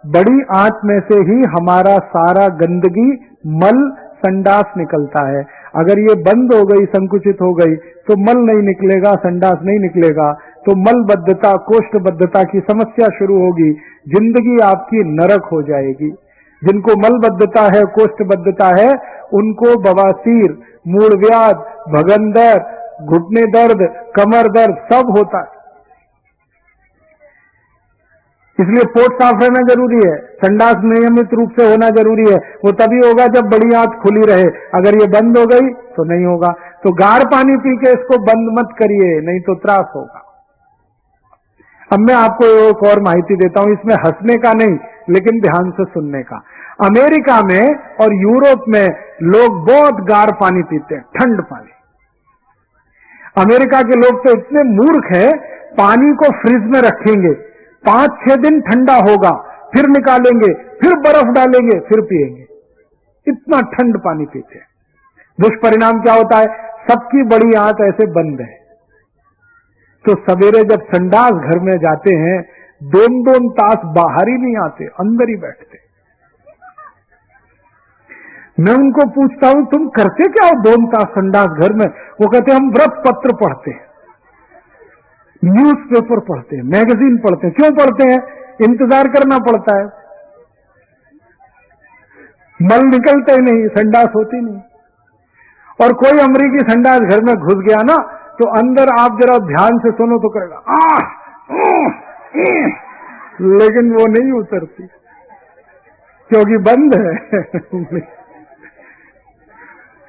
बड़ी आंत में से ही हमारा सारा गंदगी, मल, संडास निकलता है। अगर ये बंद हो गई, संकुचित हो गई, तो मल नहीं निकलेगा, संडास नहीं निकलेगा, तो मलबद्धता, कोष्ठबद्धता की समस्या शुरू होगी, जिंदगी आपकी नरक हो जाएगी। जिनको मलबद्धता है, कोष्ठबद्धता है, उनको बवासीर, मूलव्याध, भगंदर, घुटने दर्द, कमर दर्द सब होता है। इसलिए पोट साफ रहना जरूरी है, संडास नियमित रूप से होना जरूरी है। वो तभी होगा जब बड़ी आंत खुली रहे, अगर ये बंद हो गई तो नहीं होगा। तो गाढ़ पानी पी के इसको बंद मत करिए, नहीं तो त्रास होगा। अब मैं आपको एक और माहिती देता हूं, इसमें हंसने का नहीं, लेकिन ध्यान से सुनने का। अमेरिका में और यूरोप में लोग बहुत गाढ़ पानी पीते हैं, ठंड पानी। अमेरिका के लोग तो इतने मूर्ख हैं, पानी को फ्रिज में रखेंगे, 5-6 दिन ठंडा होगा, फिर निकालेंगे, फिर बर्फ डालेंगे, फिर पिएंगे। इतना ठंड पानी पीते हैं। दुष्परिणाम क्या होता है? सबकी बड़ी आंत ऐसे बंद है, तो सवेरे जब संडास घर में जाते हैं, 2-2 तास बाहर ही नहीं आते, अंदर ही बैठते। मैं उनको पूछता हूं, तुम करते क्या हो 2 तास संडास घर में? वो कहते हम व्रत पत्र पढ़ते हैं, न्यूज़पेपर पढ़ते हैं, मैगजीन पढ़ते हैं। क्यों पढ़ते हैं? इंतजार करना पड़ता है। मल निकलते ही नहीं, संडास होती नहीं। और कोई अमरीकी संडास घर में घुस गया ना, तो अंदर आप जरा ध्यान से सुनो तो करेगा लेकिन वो नहीं उतरती क्योंकि बंद है।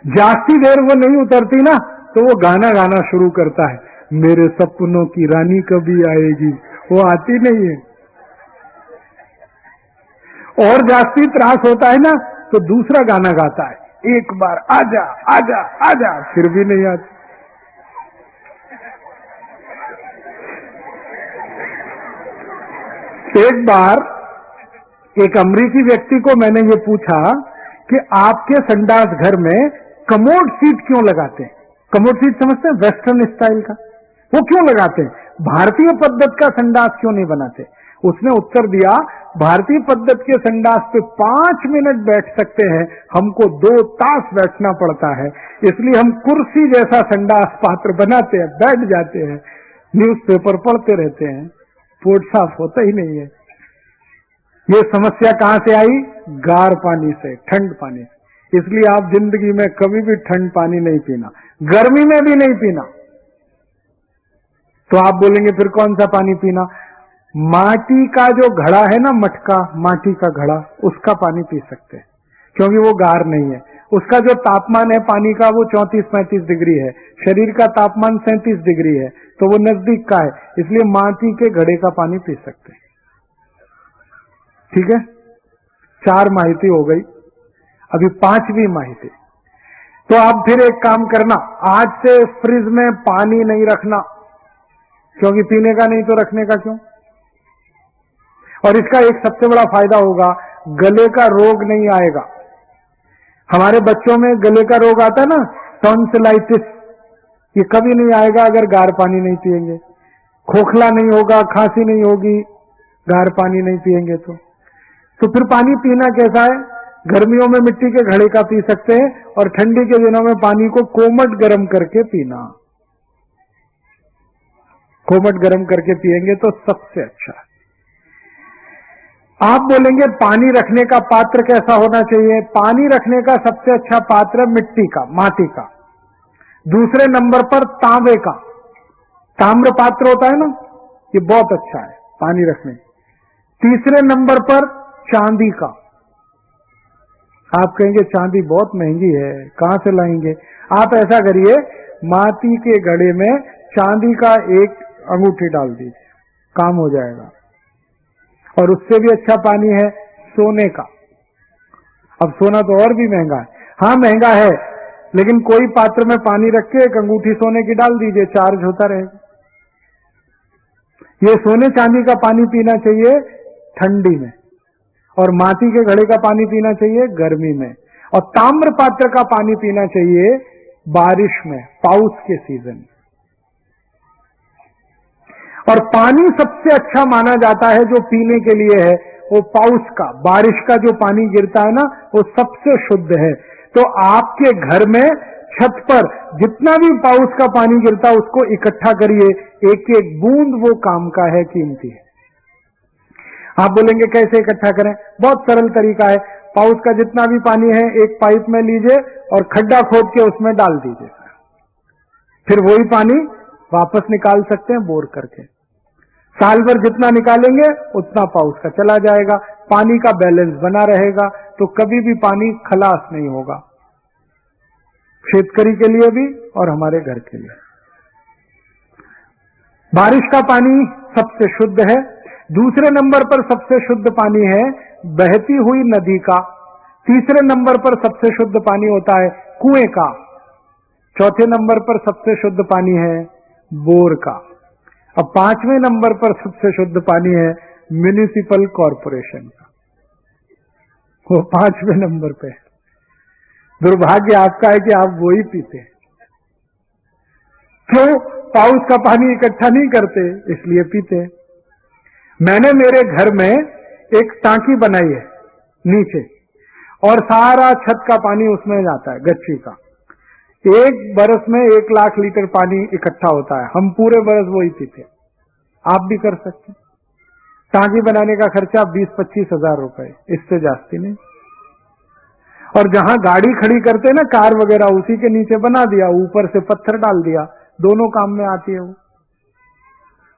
जास्ती देर वो नहीं उतरती ना, तो वो गाना गाना शुरू करता है, मेरे सपनों की रानी कभी आएगी। वो आती नहीं है। और जास्ती त्रास होता है ना, तो दूसरा गाना गाता है, एक बार आजा आजा आजा, फिर भी नहीं आती। एक बार एक अमरीकी व्यक्ति को मैंने ये पूछा कि आपके संडास घर में कमोड सीट क्यों लगाते हैं? कमोड सीट समझते हैं, वेस्टर्न स्टाइल का, वो क्यों लगाते हैं? भारतीय पद्धत का संडास क्यों नहीं बनाते? उसने उत्तर दिया, भारतीय पद्धत के संडास पे 5 मिनट बैठ सकते हैं, हमको 2 तास बैठना पड़ता है, इसलिए हम कुर्सी जैसा संडास पात्र बनाते हैं, बैठ जाते हैं, न्यूज़पेपर पढ़ते रहते हैं, पोट साफ होता ही नहीं है। ये समस्या कहां से आई? गार पानी से, ठंड पानी से। इसलिए आप जिंदगी में कभी भी ठंड पानी नहीं पीना, गर्मी में भी नहीं पीना। तो आप बोलेंगे फिर कौन सा पानी पीना? माटी का जो घड़ा है ना, मटका, माटी का घड़ा, उसका पानी पी सकते हैं, क्योंकि वो गार नहीं है। उसका जो तापमान है पानी का, वो 34-35 डिग्री है, शरीर का तापमान 37 डिग्री है, तो वो नजदीक का है, इसलिए माटी के घड़े का पानी पी सकते हैं। ठीक है, 4 माहिती हो गई, अभी 5वीं माहिती। तो आप फिर एक काम करना, आज से फ्रिज में पानी नहीं रखना, क्योंकि पीने का नहीं तो रखने का क्यों। और इसका एक सबसे बड़ा फायदा होगा, गले का रोग नहीं आएगा। हमारे बच्चों में गले का रोग आता है ना, टॉन्सिलाइटिस, ये कभी नहीं आएगा अगर गार पानी नहीं पिएंगे। खोखला नहीं होगा, खांसी नहीं होगी, गार पानी नहीं पिएंगे तो फिर पानी पीना कैसा है? गर्मियों में मिट्टी के घड़े का पी सकते हैं, और ठंडी के दिनों में पानी को कोमट गर्म करके पीना। कोमट गर्म करके पिएंगे तो सबसे अच्छा है। आप बोलेंगे पानी रखने का पात्र कैसा होना चाहिए? पानी रखने का सबसे अच्छा पात्र मिट्टी का, माटी का। दूसरे नंबर पर तांबे का, ताम्र पात्र होता है ना, ये बहुत अच्छा है पानी रखने। तीसरे नंबर पर चांदी का। आप कहेंगे चांदी बहुत महंगी है, कहां से लाएंगे? आप ऐसा करिए, माटी के घड़े में चांदी का एक अंगूठी डाल दीजिए, काम हो जाएगा। और उससे भी अच्छा पानी है सोने का। अब सोना तो और भी महंगा है, हाँ महंगा है, लेकिन कोई पात्र में पानी रख के एक अंगूठी सोने की डाल दीजिए, चार्ज होता रहेगा। ये सोने चांदी का पानी पीना चाहिए ठंडी में, और माटी के घड़े का पानी पीना चाहिए गर्मी में, और ताम्र पात्र का पानी पीना चाहिए बारिश में, पाउस के सीजन में। और पानी सबसे अच्छा माना जाता है जो पीने के लिए है, वो पाउस का, बारिश का जो पानी गिरता है ना, वो सबसे शुद्ध है। तो आपके घर में छत पर जितना भी पाउस का पानी गिरता है उसको इकट्ठा करिए, एक एक बूंद वो काम का है, कीमती है। आप बोलेंगे कैसे इकट्ठा करें? बहुत सरल तरीका है। पाउस का जितना भी पानी है एक पाइप में लीजिए और खड्डा खोद के उसमें डाल दीजिए, फिर वही पानी वापस निकाल सकते हैं बोर करके। साल भर जितना निकालेंगे उतना पाउस का चला जाएगा, पानी का बैलेंस बना रहेगा, तो कभी भी पानी खलास नहीं होगा, शेतकरी के लिए भी और हमारे घर के लिए। बारिश का पानी सबसे शुद्ध है। दूसरे नंबर पर सबसे शुद्ध पानी है बहती हुई नदी का। तीसरे नंबर पर सबसे शुद्ध पानी होता है कुएं का। चौथे नंबर पर सबसे शुद्ध पानी है बोर का। अब 5वें नंबर पर सबसे शुद्ध पानी है म्युनिसिपल कॉरपोरेशन का, वो 5वें नंबर पे। दुर्भाग्य आपका है कि आप वो ही पीते हैं। तो पाउस का पानी इकट्ठा नहीं करते, इसलिए पीते हैं। मैंने मेरे घर में एक टांकी बनाई है नीचे, और सारा छत का पानी उसमें जाता है, गच्ची का। एक बरस में 1 लाख लीटर पानी इकट्ठा होता है, हम पूरे बरस वो ही पीते। आप भी कर सकते हैं। टांकी बनाने का खर्चा 20-25 हजार रुपए, इससे जास्ती नहीं। और जहां गाड़ी खड़ी करते ना कार वगैरह, उसी के नीचे बना दिया, ऊपर से पत्थर डाल दिया, दोनों काम में आती है वो।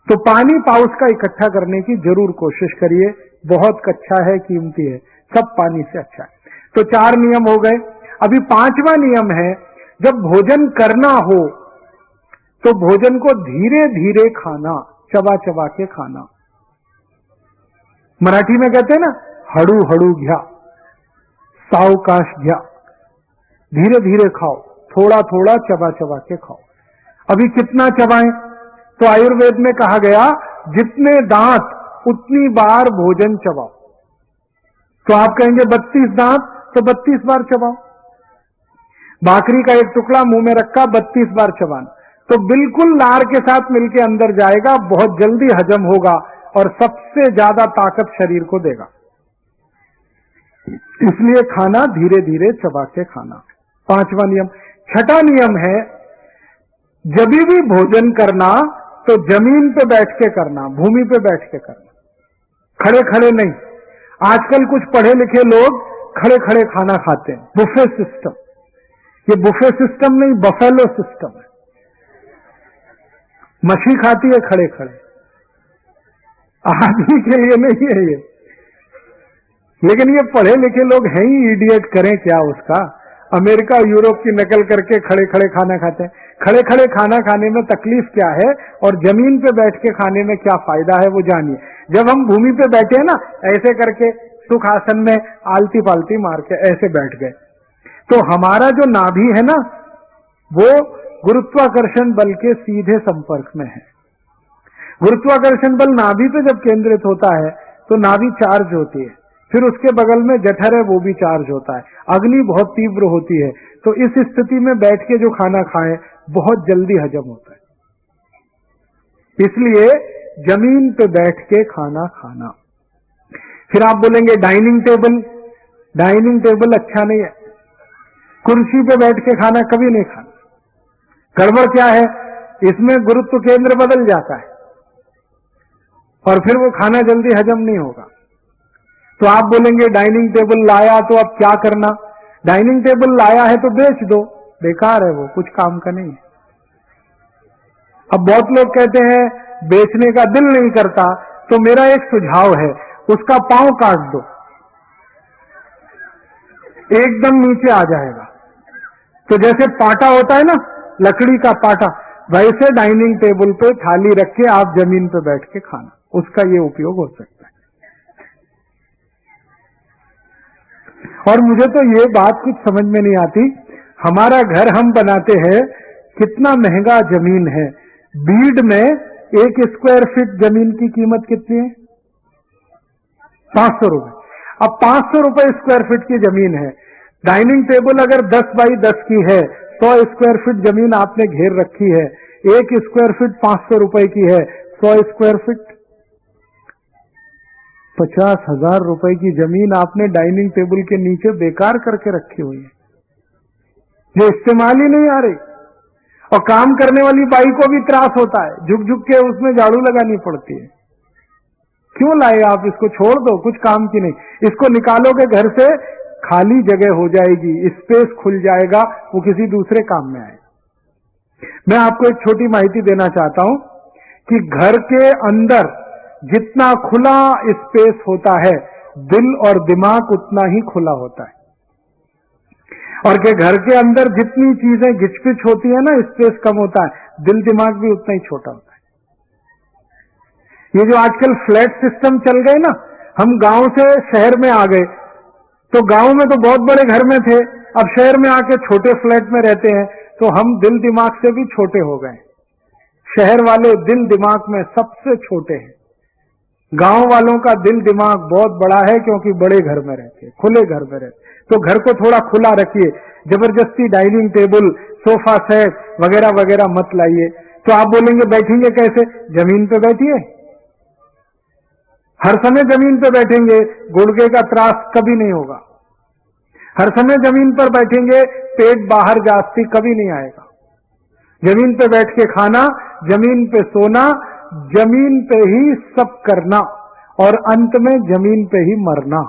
तो पानी पाउस का इकट्ठा करने की जरूर कोशिश करिए, बहुत अच्छा है, कीमती है, सब पानी से अच्छा है। तो 4 नियम हो गए। अभी 5वां नियम है, जब भोजन करना हो तो भोजन को धीरे धीरे खाना, चबा चबा के खाना। मराठी में कहते हैं ना, हड़ू हड़ू घ्या, सावकाश घ्या, धीरे धीरे खाओ, थोड़ा थोड़ा चबा चबा के खाओ। अभी कितना चबाएं? तो आयुर्वेद में कहा गया, जितने दांत उतनी बार भोजन चबाओ। तो आप कहेंगे 32 दांत, तो 32 बार चबाओ। भाकरी का एक टुकड़ा मुंह में रखा, 32 बार चबाना, तो बिल्कुल लार के साथ मिलके अंदर जाएगा, बहुत जल्दी हजम होगा और सबसे ज्यादा ताकत शरीर को देगा। इसलिए खाना धीरे धीरे चबा के खाना, 5वां नियम। 6ठा नियम है, जब भी भोजन करना तो जमीन पे बैठ के करना, भूमि पे बैठ के करना, खड़े खड़े नहीं। आजकल कुछ पढ़े लिखे लोग खड़े खड़े खाना खाते हैं, बुफे सिस्टम। ये बुफे सिस्टम नहीं, बफेलो सिस्टम है। मछली खाती है खड़े खड़े, आदमी के लिए नहीं है ये। लेकिन ये पढ़े लिखे लोग हैं ही इडियट, करें क्या उसका। अमेरिका यूरोप की नकल करके खड़े खड़े खाना खाते हैं। खड़े खड़े खाना खाने में तकलीफ क्या है और जमीन पे बैठ के खाने में क्या फायदा है, वो जानिए। जब हम भूमि पे बैठे हैं ना, ऐसे करके सुख आसन में आलती पालती मार के ऐसे बैठ गए, तो हमारा जो नाभि है ना, वो गुरुत्वाकर्षण बल के सीधे संपर्क में है। गुरुत्वाकर्षण बल नाभि पे जब केंद्रित होता है तो नाभि चार्ज होती है, फिर उसके बगल में जठर है, वो भी चार्ज होता है, अग्नि बहुत तीव्र होती है। तो इस स्थिति में बैठ के जो खाना खाएं, बहुत जल्दी हजम होता है। इसलिए जमीन पे बैठ के खाना खाना। फिर आप बोलेंगे डाइनिंग टेबल, डाइनिंग टेबल अच्छा नहीं है, कुर्सी पे बैठ के खाना कभी नहीं खाना। गड़बड़ क्या है, इसमें गुरुत्व केंद्र बदल जाता है और फिर वो खाना जल्दी हजम नहीं होगा। तो आप बोलेंगे डाइनिंग टेबल लाया तो अब क्या करना? डाइनिंग टेबल लाया है तो बेच दो, बेकार है वो, कुछ काम का नहीं है। अब बहुत लोग कहते हैं बेचने का दिल नहीं करता, तो मेरा एक सुझाव है, उसका पांव काट दो, एकदम नीचे आ जाएगा। तो जैसे पाटा होता है ना, लकड़ी का पाटा, वैसे डाइनिंग टेबल पे थाली रख के आप जमीन पे बैठ के खाना, उसका ये उपयोग हो सकता है। और मुझे तो ये बात कुछ समझ में नहीं आती, हमारा घर हम बनाते हैं, कितना महंगा जमीन है। बीड में 1 स्क्वायर फीट जमीन की कीमत कितनी है? 500 रुपए। अब 500 रुपए स्क्वायर फीट की जमीन है। डाइनिंग टेबल अगर 10 बाई 10 की है, 100 स्क्वायर फीट जमीन आपने घेर रखी है, 1 स्क्वायर फीट 500 रुपए की है, 100 स्क्वायर फीट 50,000 रुपए की जमीन आपने डाइनिंग टेबल के नीचे बेकार करके रखी हुई है, जो इस्तेमाल ही नहीं आ रही। और काम करने वाली बाई को भी त्रास होता है, झुक झुक के उसमें झाड़ू लगानी पड़ती है। क्यों लाए आप इसको? छोड़ दो, कुछ काम की नहीं। इसको निकालोगे घर से, खाली जगह हो जाएगी, स्पेस खुल जाएगा, वो किसी दूसरे काम में आएगा। मैं आपको एक छोटी माहिती देना चाहता हूं कि घर के अंदर जितना खुला स्पेस होता है, दिल और दिमाग उतना ही खुला होता है। और के घर के अंदर जितनी चीजें घिचपिच होती है ना, स्पेस कम होता है, दिल दिमाग भी उतना ही छोटा होता है। ये जो आजकल फ्लैट सिस्टम चल गए ना, हम गांव से शहर में आ गए, तो गांव में तो बहुत बड़े घर में थे, अब शहर में आके छोटे फ्लैट में रहते हैं, तो हम दिल दिमाग से भी छोटे हो गए। शहर वाले दिल दिमाग में सबसे छोटे हैं, गांव वालों का दिल दिमाग बहुत बड़ा है, क्योंकि बड़े घर में रहते हैं, खुले घर में रहते हैं। तो घर को थोड़ा खुला रखिए, जबरदस्ती डाइनिंग टेबल, सोफा सेट वगैरह वगैरह मत लाइए। तो आप बोलेंगे बैठेंगे कैसे? जमीन पे बैठिए, हर समय जमीन पे बैठेंगे, गुड़गे का त्रास कभी नहीं होगा। हर समय जमीन पर बैठेंगे, पेट बाहर जास्ती कभी नहीं आएगा। जमीन पे बैठ के खाना, जमीन पे सोना, जमीन पे ही सब करना, और अंत में जमीन पे ही मरना।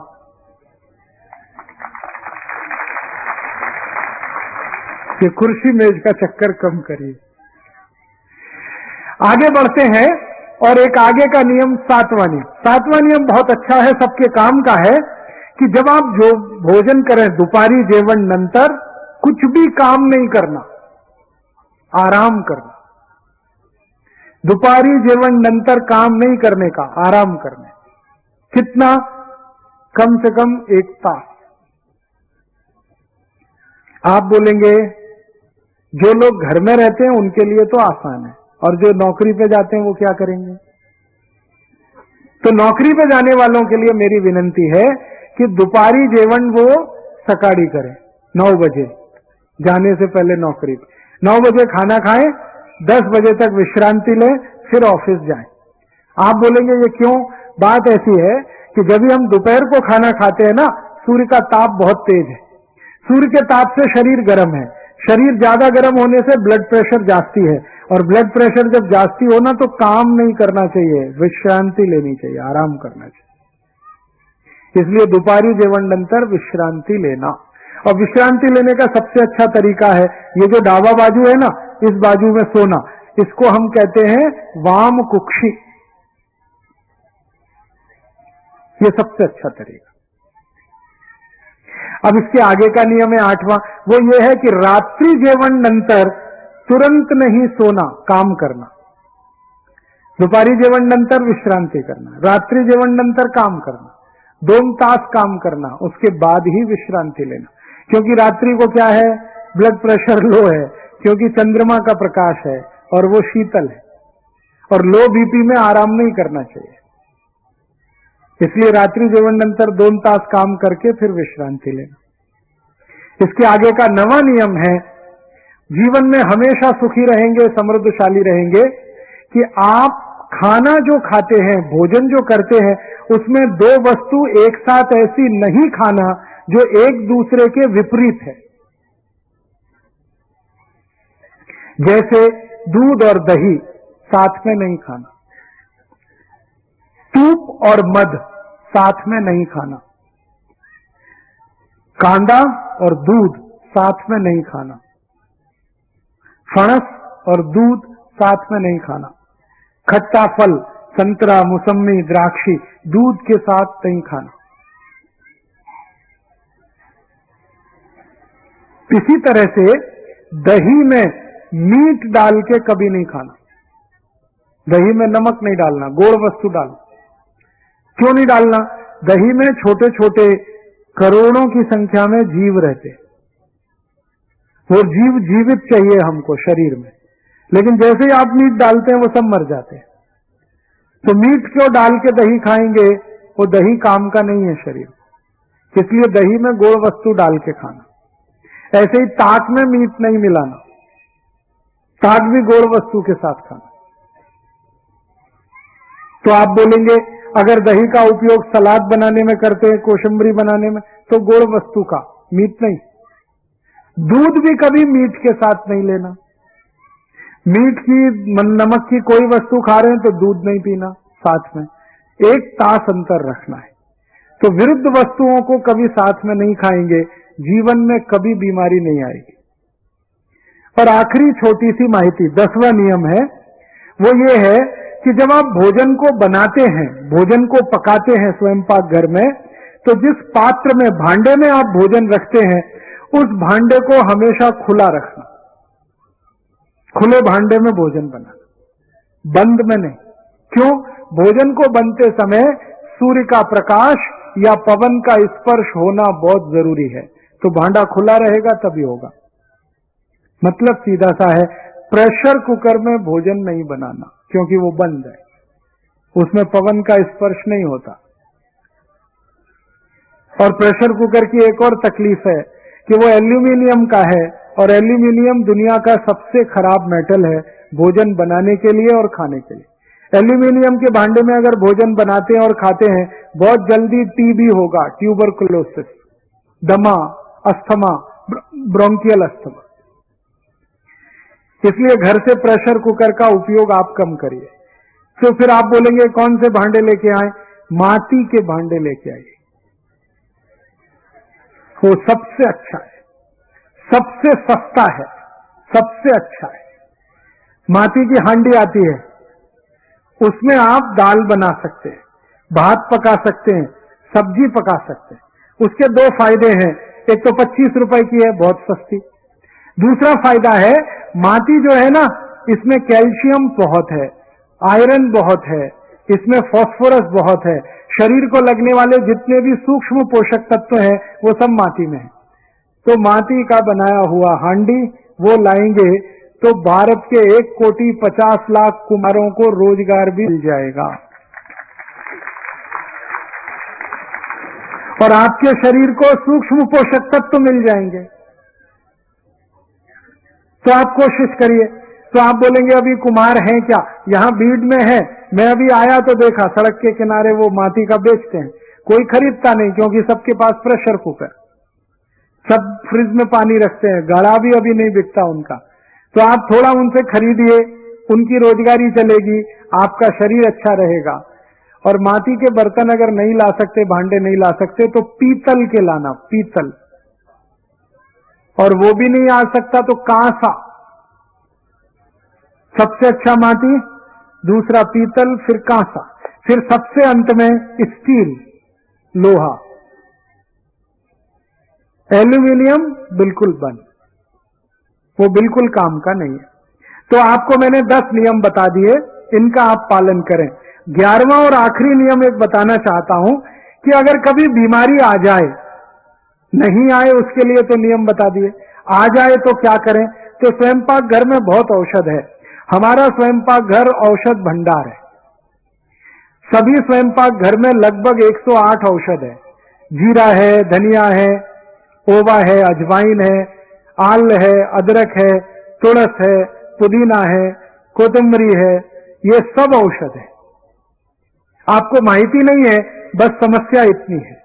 कि कुर्सी मेज का चक्कर कम करिए। आगे बढ़ते हैं और एक आगे का नियम, सातवां नियम। सातवां नियम बहुत अच्छा है, सबके काम का है कि जब आप जो भोजन करें, दुपारी जेवण नंतर कुछ भी काम नहीं करना, आराम करना। दुपारी जेवण नंतर काम नहीं करने का, आराम करने। कितना? कम से कम 1 तास। आप बोलेंगे जो लोग घर में रहते हैं उनके लिए तो आसान है, और जो नौकरी पे जाते हैं वो क्या करेंगे? तो नौकरी पे जाने वालों के लिए मेरी विनंती है कि दुपारी जेवण वो सकाड़ी करें, 9 बजे जाने से पहले नौकरी पे। 9 बजे खाना खाएं, 10 बजे तक विश्रांति लें, फिर ऑफिस जाएं। आप बोलेंगे ये क्यों? बात ऐसी है कि जब भी हम दोपहर को खाना खाते हैं ना, सूर्य का ताप बहुत तेज है। सूर्य के ताप से शरीर गर्म है। शरीर ज्यादा गर्म होने से ब्लड प्रेशर जास्ती है, और ब्लड प्रेशर जब जास्ती हो ना तो काम नहीं करना चाहिए, विश्रांति लेनी चाहिए, आराम करना चाहिए। इसलिए दोपहरी जेवण नंतर विश्रांति लेना। और विश्रांति लेने का सबसे अच्छा तरीका है ये जो डाबा बाजू है ना, इस बाजू में सोना। इसको हम कहते हैं वाम कुक्षी। ये सबसे अच्छा तरीका। अब इसके आगे का नियम है 8वां, वो ये है कि रात्रि जेवण नंतर तुरंत नहीं सोना, काम करना। दोपहरी जेवण नंतर विश्रांति करना, रात्रि जेवण नंतर काम करना, 2 तास काम करना, उसके बाद ही विश्रांति लेना। क्योंकि रात्रि को क्या है? ब्लड प्रेशर लो है, क्योंकि चंद्रमा का प्रकाश है और वो शीतल है, और लो बीपी में आराम नहीं करना चाहिए। इसलिए रात्रि जेवण नंतर 2 तास काम करके फिर विश्रांति लेना। इसके आगे का 9वां नियम है, जीवन में हमेशा सुखी रहेंगे, समृद्धशाली रहेंगे, कि आप खाना जो खाते हैं, भोजन जो करते हैं, उसमें 2 वस्तु एक साथ ऐसी नहीं खाना जो एक दूसरे के विपरीत है। जैसे दूध और दही साथ में नहीं खाना, सूप और मध साथ में नहीं खाना, कांदा और दूध साथ में नहीं खाना, फणस और दूध साथ में नहीं खाना, खट्टा फल संतरा, मौसम्मी, द्राक्षी दूध के साथ नहीं खाना। इसी तरह से दही में मीट डाल के कभी नहीं खाना। दही में नमक नहीं डालना, गोड़ वस्तु डालना। क्यों नहीं डालना? दही में छोटे छोटे करोड़ों की संख्या में जीव रहते हैं। वो जीव जीवित चाहिए हमको शरीर में, लेकिन जैसे ही आप मीट डालते हैं वो सब मर जाते हैं। तो मीट क्यों डाल के दही खाएंगे? वो दही काम का नहीं है शरीर, इसलिए दही में गोड़ वस्तु डाल के खाना। ऐसे ही ताक में मीट नहीं मिलाना, ताक भी गोड़ वस्तु के साथ खाना। तो आप बोलेंगे अगर दही का उपयोग सलाद बनाने में करते हैं, कोशिम्बरी बनाने में, तो गोड़ वस्तु का, मीट नहीं। दूध भी कभी मीट के साथ नहीं लेना। मीट की, नमक की कोई वस्तु खा रहे हैं तो दूध नहीं पीना साथ में, 1 तास अंतर रखना है। तो विरुद्ध वस्तुओं को कभी साथ में नहीं खाएंगे, जीवन में कभी बीमारी नहीं आएगी। और आखिरी छोटी सी माहिती, 10वां नियम है, वो ये है कि जब आप भोजन को बनाते हैं, भोजन को पकाते हैं स्वयं पाक घर में, तो जिस पात्र में, भांडे में आप भोजन रखते हैं, उस भांडे को हमेशा खुला रखना। खुले भांडे में भोजन बनाना, बंद में नहीं। क्यों? भोजन को बनते समय सूर्य का प्रकाश या पवन का स्पर्श होना बहुत जरूरी है। तो भांडा खुला रहेगा तभी होगा। मतलब सीधा सा है, प्रेशर कुकर में भोजन नहीं बनाना, क्योंकि वो बंद है, उसमें पवन का स्पर्श नहीं होता। और प्रेशर कुकर की एक और तकलीफ है कि वो एल्यूमिनियम का है, और एल्यूमिनियम दुनिया का सबसे खराब मेटल है भोजन बनाने के लिए और खाने के लिए। एल्यूमिनियम के भांडे में अगर भोजन बनाते हैं और खाते हैं, बहुत जल्दी टीबी होगा, ट्यूबरकुलोसिस, दमा, अस्थमा, ब्रोंकियल अस्थमा। इसलिए घर से प्रेशर कुकर का उपयोग आप कम करिए। तो फिर आप बोलेंगे कौन से भांडे लेके आए? माटी के भांडे लेके आइए, वो सबसे अच्छा है, सबसे सस्ता है, सबसे अच्छा है। माटी की हांडी आती है, उसमें आप दाल बना सकते हैं, भात पका सकते हैं, सब्जी पका सकते हैं। उसके दो फायदे हैं, एक तो 25 रुपए की है, बहुत सस्ती। दूसरा फायदा है, माटी जो है ना, इसमें कैल्शियम बहुत है, आयरन बहुत है, इसमें फास्फोरस बहुत है। शरीर को लगने वाले जितने भी सूक्ष्म पोषक तत्व हैं वो सब माटी में है। तो माटी का बनाया हुआ हांडी वो लाएंगे तो भारत के 1,50,00,000 कुम्हारों को रोजगार भी मिल जाएगा और आपके शरीर को सूक्ष्म पोषक तत्व मिल जाएंगे। तो आप कोशिश करिए। तो आप बोलेंगे अभी कुम्हार हैं क्या? यहां भीड़ में है, मैं अभी आया तो देखा सड़क के किनारे वो माटी का बेचते हैं, कोई खरीदता नहीं क्योंकि सबके पास प्रेशर कुकर, सब फ्रिज में पानी रखते हैं, घड़ा भी अभी नहीं बिकता उनका। तो आप थोड़ा उनसे खरीदिए, उनकी रोजगारी चलेगी, आपका शरीर अच्छा रहेगा। और माटी के बर्तन अगर नहीं ला सकते, भांडे नहीं ला सकते, तो पीतल के लाना, पीतल। और वो भी नहीं आ सकता तो कांसा, सबसे अच्छा माटी, दूसरा पीतल, फिर कांसा, फिर सबसे अंत में स्टील, लोहा। एल्यूमिनियम बिल्कुल बंद, वो बिल्कुल काम का नहीं है। तो आपको मैंने 10 नियम बता दिए, इनका आप पालन करें। 11वां और आखिरी नियम एक बताना चाहता हूं कि अगर कभी बीमारी आ जाए, नहीं आए उसके लिए तो नियम बता दिए, आ जाए तो क्या करें? तो स्वयंपाक घर में बहुत औषध है। हमारा स्वयंपाक घर औषध भंडार है। सभी स्वयंपाक घर में लगभग 108 औषध है। जीरा है, धनिया है, ओवा है, अजवाइन है, आल है, अदरक है, तुलस है, पुदीना है, कोतंबरी है, ये सब औषध है। आपको माहिती नहीं है, बस समस्या इतनी है।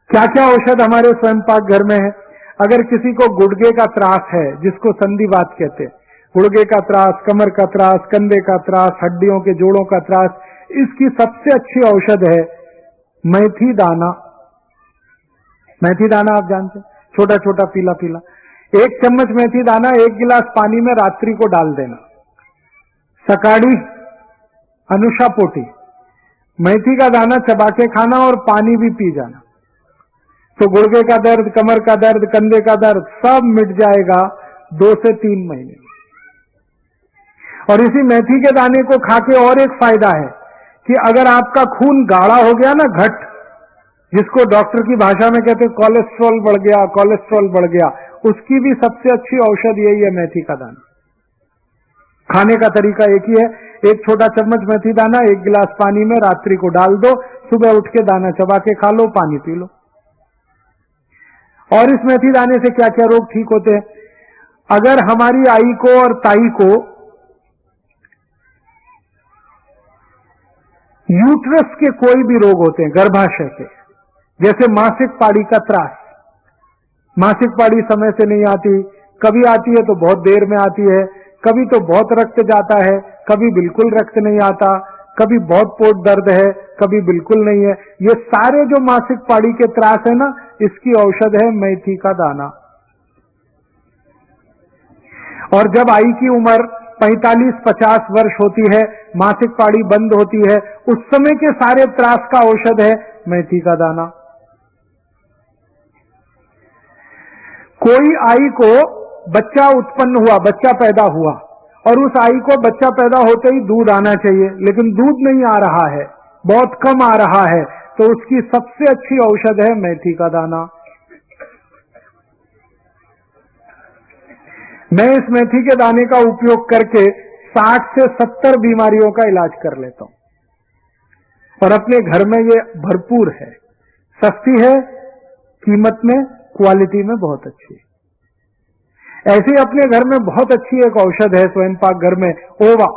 क्या क्या औषध हमारे स्वयंपाक घर में है? अगर किसी को गुर्दे का त्रास है, जिसको संधिवात कहते हैं, गुर्दे का त्रास, कमर का त्रास, कंधे का त्रास, हड्डियों के जोड़ों का त्रास, इसकी सबसे अच्छी औषध है मेथी दाना। मेथी दाना आप जानते हैं, छोटा छोटा पीला पीला। 1 चम्मच मेथी दाना 1 गिलास पानी में रात्रि को डाल देना। सकाड़ी अनुषा पोटी मेथी का दाना चबा के खाना और पानी भी पी जाना, तो गुर्दे का दर्द, कमर का दर्द, कंधे का दर्द सब मिट जाएगा 2 से 3 महीने में। और इसी मेथी के दाने को खा के और एक फायदा है कि अगर आपका खून गाढ़ा हो गया ना, घट, जिसको डॉक्टर की भाषा में कहते हैं कोलेस्ट्रॉल बढ़ गया, कोलेस्ट्रॉल बढ़ गया, उसकी भी सबसे अच्छी औषध यही है मेथी का दाना। खाने का तरीका एक ही है, 1 छोटा चम्मच मेथी दाना 1 गिलास पानी में रात्रि को डाल दो, सुबह उठ के दाना चबा के खा लो, पानी पी लो। और इस मेथी दाने से क्या क्या रोग ठीक होते हैं? अगर हमारी आई को और ताई को यूट्रस के कोई भी रोग होते हैं, गर्भाशय के, जैसे मासिक पाड़ी का त्रास, मासिक पाड़ी समय से नहीं आती, कभी आती है तो बहुत देर में आती है, कभी तो बहुत रक्त जाता है, कभी बिल्कुल रक्त नहीं आता, कभी बहुत पोट दर्द है, कभी बिल्कुल नहीं है, ये सारे जो मासिक पाड़ी के त्रास है ना, इसकी औषध है मेथी का दाना। और जब आई की उम्र 45-50 वर्ष होती है, मासिक पाड़ी बंद होती है, उस समय के सारे त्रास का औषध है मेथी का दाना। कोई आई को बच्चा उत्पन्न हुआ, बच्चा पैदा हुआ, और उस आई को बच्चा पैदा होते ही दूध आना चाहिए, लेकिन दूध नहीं आ रहा है, बहुत कम आ रहा है, तो उसकी सबसे अच्छी औषध है मेथी का दाना। मैं इस मेथी के दाने का उपयोग करके 60 से 70 बीमारियों का इलाज कर लेता हूं, और अपने घर में ये भरपूर है, सस्ती है, कीमत में, क्वालिटी में बहुत अच्छी है। ऐसे ही अपने घर में बहुत अच्छी एक औषध है स्वयंपाक घर में, ओवा।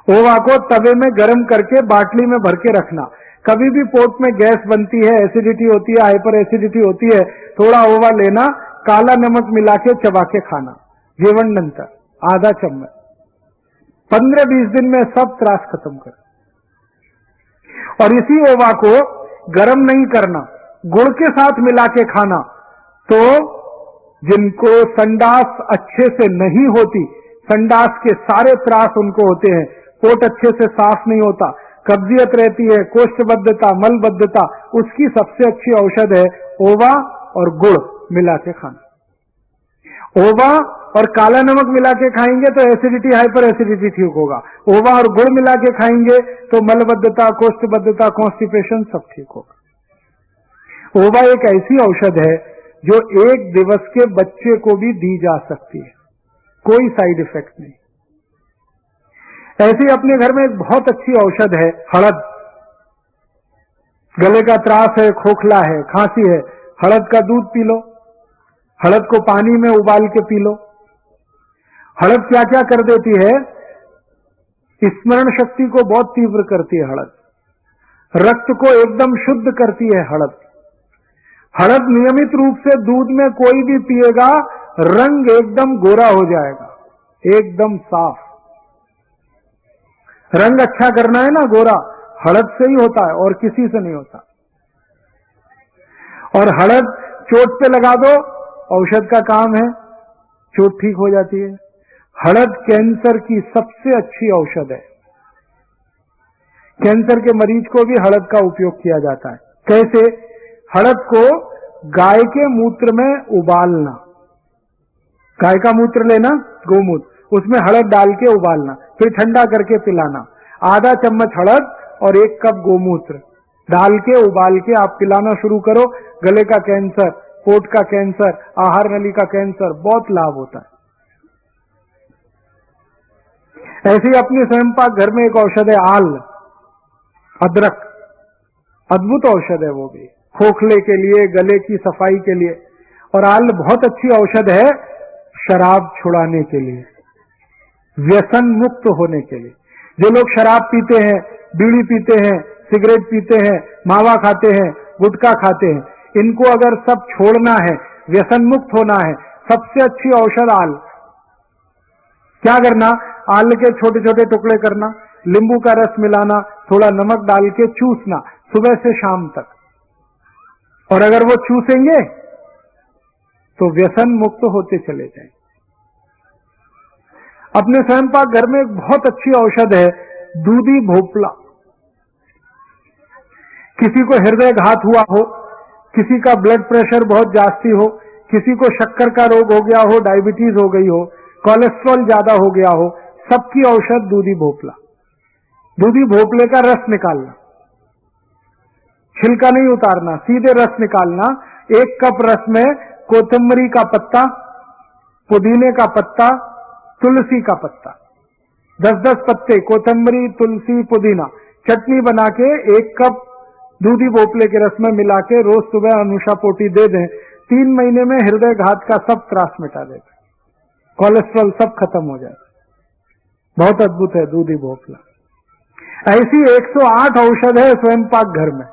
ओवा को तवे में गर्म करके बाटली में भर के रखना। कभी भी पोट में गैस बनती है, एसिडिटी होती है, हाइपर एसिडिटी होती है, थोड़ा ओवा लेना, काला नमक मिला के चबा के खाना, जीवन नंतर आधा चम्मच, 15-20 दिन में सब त्रास खत्म कर। और इसी ओवा को गर्म नहीं करना, गुड़ के साथ मिला के खाना, तो जिनको संडास अच्छे से नहीं होती, संडास के सारे त्रास उनको होते हैं, पोट अच्छे से साफ नहीं होता, कब्जियत रहती है, कोष्ठबद्धता, मलबद्धता, उसकी सबसे अच्छी औषध है ओवा और गुड़ मिला के खाना। ओवा और काला नमक मिला के खाएंगे तो एसिडिटी, हाइपर एसिडिटी ठीक होगा। ओवा और गुड़ मिला के खाएंगे तो मलबद्धता, कोष्ठबद्धता, कॉन्स्टिपेशन सब ठीक होगा। ओवा एक ऐसी औषध है जो 1 दिवस के बच्चे को भी दी जा सकती है, कोई साइड इफेक्ट नहीं। ऐसे अपने घर में एक बहुत अच्छी औषध है हळद। गले का त्रास है, खोखला है, खांसी है, हळद का दूध पी लो, हळद को पानी में उबाल के पी लो। हळद क्या क्या कर देती है? स्मरण शक्ति को बहुत तीव्र करती है हळद, रक्त को एकदम शुद्ध करती है हळद। हळद नियमित रूप से दूध में कोई भी पिएगा, रंग एकदम गोरा हो जाएगा, एकदम साफ। रंग अच्छा करना है ना, गोरा हळद से ही होता है और किसी से नहीं होता। और हळद चोट पे लगा दो, औषध का काम है, चोट ठीक हो जाती है। हळद कैंसर की सबसे अच्छी औषध है। कैंसर के मरीज को भी हळद का उपयोग किया जाता है। कैसे? हळद को गाय के मूत्र में उबालना, गाय का मूत्र लेना, गोमूत्र, उसमें हळद डाल के उबालना, फिर ठंडा करके पिलाना। आधा चम्मच हळद और 1 कप गोमूत्र डाल के उबाल के आप पिलाना शुरू करो। गले का कैंसर, पोट का कैंसर, आहार नली का कैंसर, बहुत लाभ होता है। ऐसे ही अपने स्वयं पाक घर में एक औषध है आल, अदरक, अद्भुत औषध है वो भी, खोखले के लिए, गले की सफाई के लिए। और आल बहुत अच्छी औषध है शराब छुड़ाने के लिए, व्यसन मुक्त होने के लिए। जो लोग शराब पीते हैं, बीड़ी पीते हैं, सिगरेट पीते हैं, मावा खाते हैं, गुटखा खाते हैं, इनको अगर सब छोड़ना है, व्यसन मुक्त होना है, सबसे अच्छी औषध आल। क्या करना? आल के छोटे छोटे टुकड़े करना, नींबू का रस मिलाना, थोड़ा नमक डाल के चूसना सुबह से शाम तक। और अगर वो चूसेंगे तो व्यसन मुक्त होते चले जाएंगे। अपने स्वयं पाक घर में एक बहुत अच्छी औषध है दूधी भोपला। किसी को हृदय घात हुआ हो, किसी का ब्लड प्रेशर बहुत जास्ती हो, किसी को शक्कर का रोग हो गया हो, डायबिटीज हो गई हो, कोलेस्ट्रॉल ज्यादा हो गया हो, सबकी औषध दूधी भोपला। दूधी भोपले का रस निकालना, छिलका नहीं उतारना, सीधे रस निकालना। 1 कप रस में कोतंबरी का पत्ता, पुदीने का पत्ता, तुलसी का पत्ता, 10-10 पत्ते, कोतंबरी, तुलसी, पुदीना, चटनी बना के 1 कप दूधी भोपले के रस में मिला के रोज सुबह अनुषा पोटी दे दें। 3 महीने में हृदय घात का सब त्रास मिटा देगा, कोलेस्ट्रॉल सब खत्म हो जाएगा। बहुत अद्भुत है दूधी भोपला। ऐसी 108 औषध है स्वयं पाक घर में।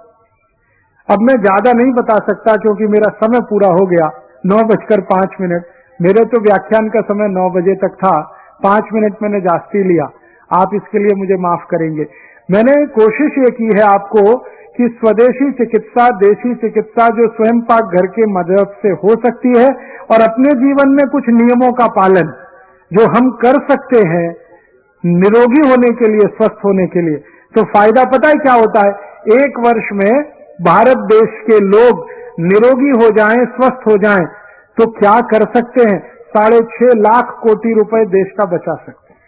अब मैं ज्यादा नहीं बता सकता क्योंकि मेरा समय पूरा हो गया, 9:05। मेरे तो व्याख्यान का समय 9 बजे तक था, 5 मिनट मैंने जास्ती लिया, आप इसके लिए मुझे माफ करेंगे। मैंने कोशिश ये की है आपको कि स्वदेशी चिकित्सा, देशी चिकित्सा जो स्वयं पाक घर के मदद से हो सकती है, और अपने जीवन में कुछ नियमों का पालन जो हम कर सकते हैं निरोगी होने के लिए, स्वस्थ होने के लिए, तो फायदा पता है क्या होता है? 1 वर्ष में भारत देश के लोग निरोगी हो जाएं, स्वस्थ हो जाएं, तो क्या कर सकते हैं? 6.5 लाख कोटि रुपए देश का बचा सकते हैं।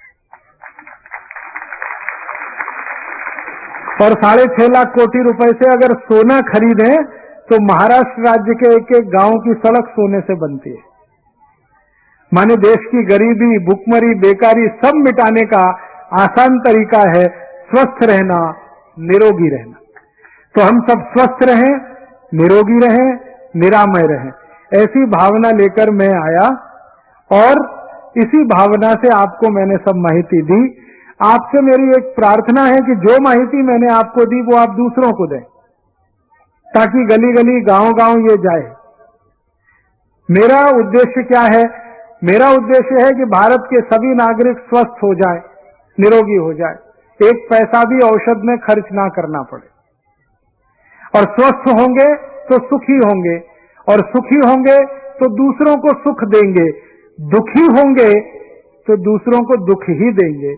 और 6.5 लाख कोटि रुपए से अगर सोना खरीदें तो महाराष्ट्र राज्य के एक गांव की सड़क सोने से बनती है। माने देश की गरीबी, भुखमरी, बेकारी सब मिटाने का आसान तरीका है स्वस्थ रहना, निरोगी रहना। तो हम सब स्वस्थ रहें, निरोगी रहें, निरामय रहें, ऐसी भावना लेकर मैं आया और इसी भावना से आपको मैंने सब माहिती दी। आपसे मेरी एक प्रार्थना है कि जो माहिती मैंने आपको दी वो आप दूसरों को दें, ताकि गली गली, गांव गांव ये जाए। मेरा उद्देश्य क्या है? मेरा उद्देश्य है कि भारत के सभी नागरिक स्वस्थ हो जाएं, निरोगी हो जाएं, 1 पैसा भी औषध में खर्च ना करना पड़े। और स्वस्थ होंगे तो सुखी होंगे, और सुखी होंगे तो दूसरों को सुख देंगे, दुखी होंगे तो दूसरों को दुख ही देंगे।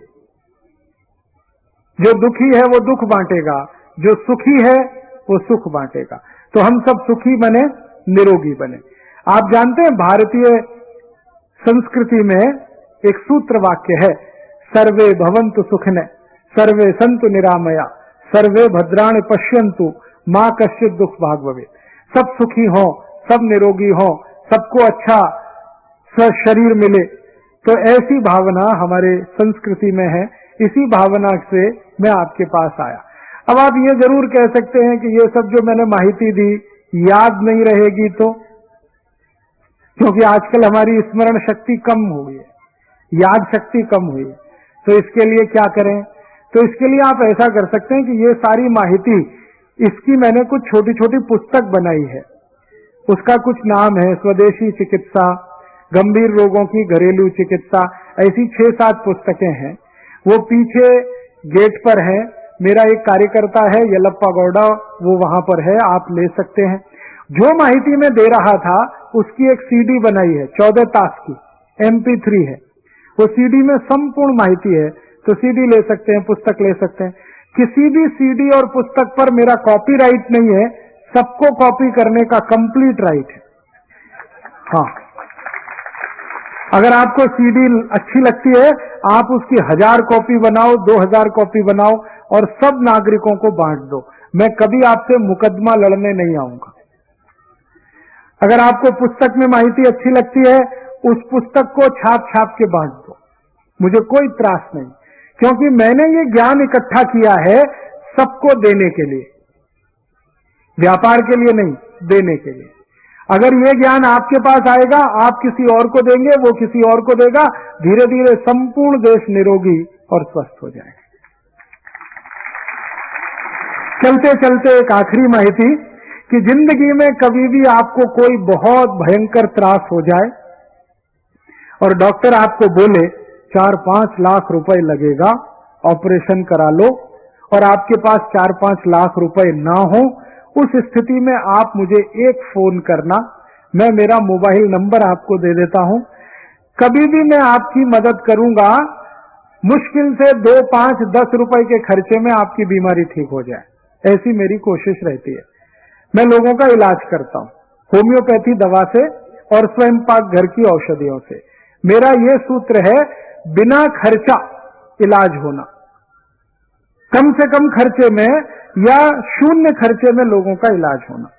जो दुखी है वो दुख बांटेगा, जो सुखी है वो सुख बांटेगा। तो हम सब सुखी बने, निरोगी बने। आप जानते हैं भारतीय संस्कृति में एक सूत्र वाक्य है, सर्वे भवन्तु सुखिनः, सर्वे सन्तु निरामया, सर्वे भद्राणि पश्यन्तु, मां कश्चित् दुख भाग भवेत्। सब सुखी हो, सब निरोगी हो, सबको अच्छा शरीर मिले। तो ऐसी भावना हमारे संस्कृति में है। इसी भावना से मैं आपके पास आया। अब आप ये जरूर कह सकते हैं कि ये सब जो मैंने माहिती दी याद नहीं रहेगी, तो क्योंकि आजकल हमारी स्मरण शक्ति कम हुई है, याद शक्ति कम हुई है, तो इसके लिए क्या करें? तो इसके लिए आप ऐसा कर सकते हैं कि ये सारी माहिती, इसकी मैंने कुछ छोटी छोटी पुस्तक बनाई है। उसका कुछ नाम है स्वदेशी चिकित्सा, गंभीर रोगों की घरेलू चिकित्सा, ऐसी 6-7 पुस्तकें हैं। वो पीछे गेट पर है। मेरा एक कार्यकर्ता है यलप्पा गौड़ा, वो वहां पर है, आप ले सकते हैं। जो माहिती मैं दे रहा था उसकी एक सीडी बनाई है, 14 तास की, MP3 है। वो सीडी में संपूर्ण माहिती है, तो सीडी ले सकते हैं, पुस्तक ले सकते हैं। किसी भी सीडी और पुस्तक पर मेरा कॉपीराइट नहीं है, सबको कॉपी करने का कंप्लीट राइट है। हाँ, अगर आपको सीडी अच्छी लगती है, आप उसकी 1000 कॉपी बनाओ, 2000 कॉपी बनाओ और सब नागरिकों को बांट दो। मैं कभी आपसे मुकदमा लड़ने नहीं आऊंगा। अगर आपको पुस्तक में माहिती अच्छी लगती है, उस पुस्तक को छाप छाप के बांट दो, मुझे कोई त्रास नहीं, क्योंकि मैंने ये ज्ञान इकट्ठा किया है सबको देने के लिए, व्यापार के लिए नहीं, देने के लिए। अगर ये ज्ञान आपके पास आएगा, आप किसी और को देंगे, वो किसी और को देगा, धीरे धीरे संपूर्ण देश निरोगी और स्वस्थ हो जाएगा। चलते चलते एक आखिरी माहिती कि जिंदगी में कभी भी आपको कोई बहुत भयंकर त्रास हो जाए और डॉक्टर आपको बोले 4-5 लाख रुपए लगेगा, ऑपरेशन करा लो, और आपके पास 4-5 लाख रुपए ना हो, उस स्थिति में आप मुझे एक फोन करना, मैं मेरा मोबाइल नंबर आपको दे देता हूं। कभी भी मैं आपकी मदद करूंगा। मुश्किल से 2, 5, 10 रुपए के खर्चे में आपकी बीमारी ठीक हो जाए, ऐसी मेरी कोशिश रहती है। मैं लोगों का इलाज करता हूं होम्योपैथी दवा से और स्वयं पाक घर की औषधियों से। मेरा यह सूत्र है, बिना खर्चा इलाज होना, कम से कम खर्चे में या शून्य खर्चे में लोगों का इलाज होना।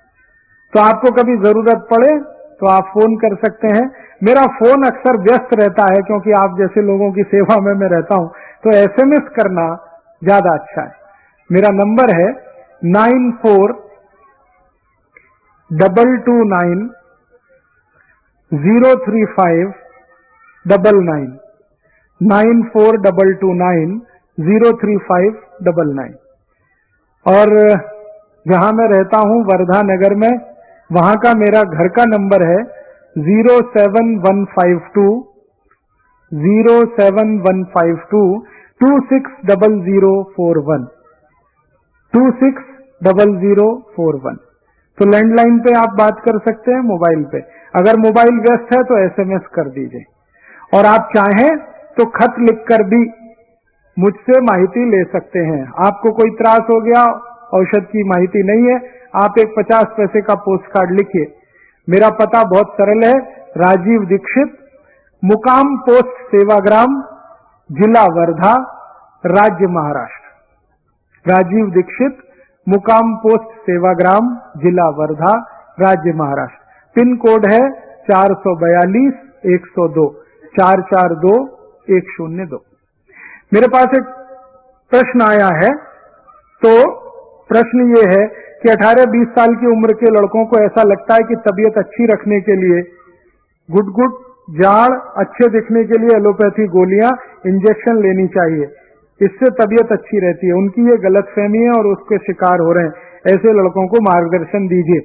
तो आपको कभी जरूरत पड़े तो आप फोन कर सकते हैं। मेरा फोन अक्सर व्यस्त रहता है, क्योंकि आप जैसे लोगों की सेवा में मैं रहता हूं, तो SMS करना ज्यादा अच्छा है। मेरा नंबर है 9422903599 9422903599। और जहां मैं रहता हूं वर्धा नगर में, वहां का मेरा घर का नंबर है 07152 260041। तो लैंडलाइन पे आप बात कर सकते हैं, मोबाइल पे। अगर मोबाइल व्यस्त है तो SMS कर दीजिए, और आप चाहें तो खत लिखकर भी मुझसे माहिती ले सकते हैं। आपको कोई त्रास हो गया, औषध की माहिती नहीं है, आप एक 50 पैसे का पोस्ट कार्ड लिखिए। मेरा पता बहुत सरल है, राजीव दीक्षित, मुकाम पोस्ट सेवाग्राम, जिला वर्धा, राज्य महाराष्ट्र। राजीव दीक्षित, मुकाम पोस्ट सेवाग्राम, जिला वर्धा, राज्य महाराष्ट्र। पिन कोड है 442-102 442-102। मेरे पास एक प्रश्न आया है। तो प्रश्न ये है कि 18-20 साल की उम्र के लड़कों को ऐसा लगता है कि तबीयत अच्छी रखने के लिए गुटगुट, जाड़, अच्छे दिखने के लिए एलोपैथी गोलियां, इंजेक्शन लेनी चाहिए, इससे तबीयत अच्छी रहती है। उनकी ये गलतफहमी है और उसके शिकार हो रहे हैं। ऐसे लड़कों को मार्गदर्शन दीजिए।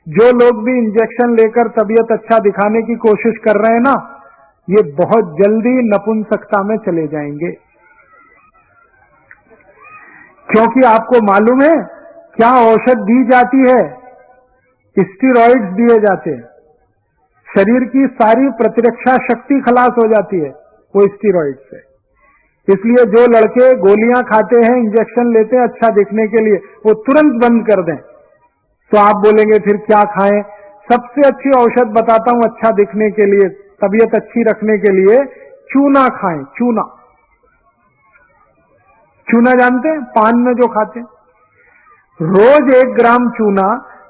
जो लोग भी इंजेक्शन लेकर तबीयत अच्छा दिखाने की कोशिश कर रहे हैं ना, ये बहुत जल्दी नपुंसकता में चले जाएंगे। क्योंकि आपको मालूम है क्या औषध दी जाती है? स्टीरॉइड्स दिए जाते हैं, शरीर की सारी प्रतिरक्षा शक्ति खलास हो जाती है वो स्टीरॉइड से। इसलिए जो लड़के गोलियां खाते हैं, इंजेक्शन लेते हैं अच्छा दिखने के लिए, वो तुरंत बंद कर दें। तो आप बोलेंगे फिर क्या खाएं? सबसे अच्छी औषध बताता हूं अच्छा दिखने के लिए, तबीयत अच्छी रखने के लिए, चूना खाएं। चूना, चूना जानते हैं? पान में जो खाते हैं। रोज 1 ग्राम चूना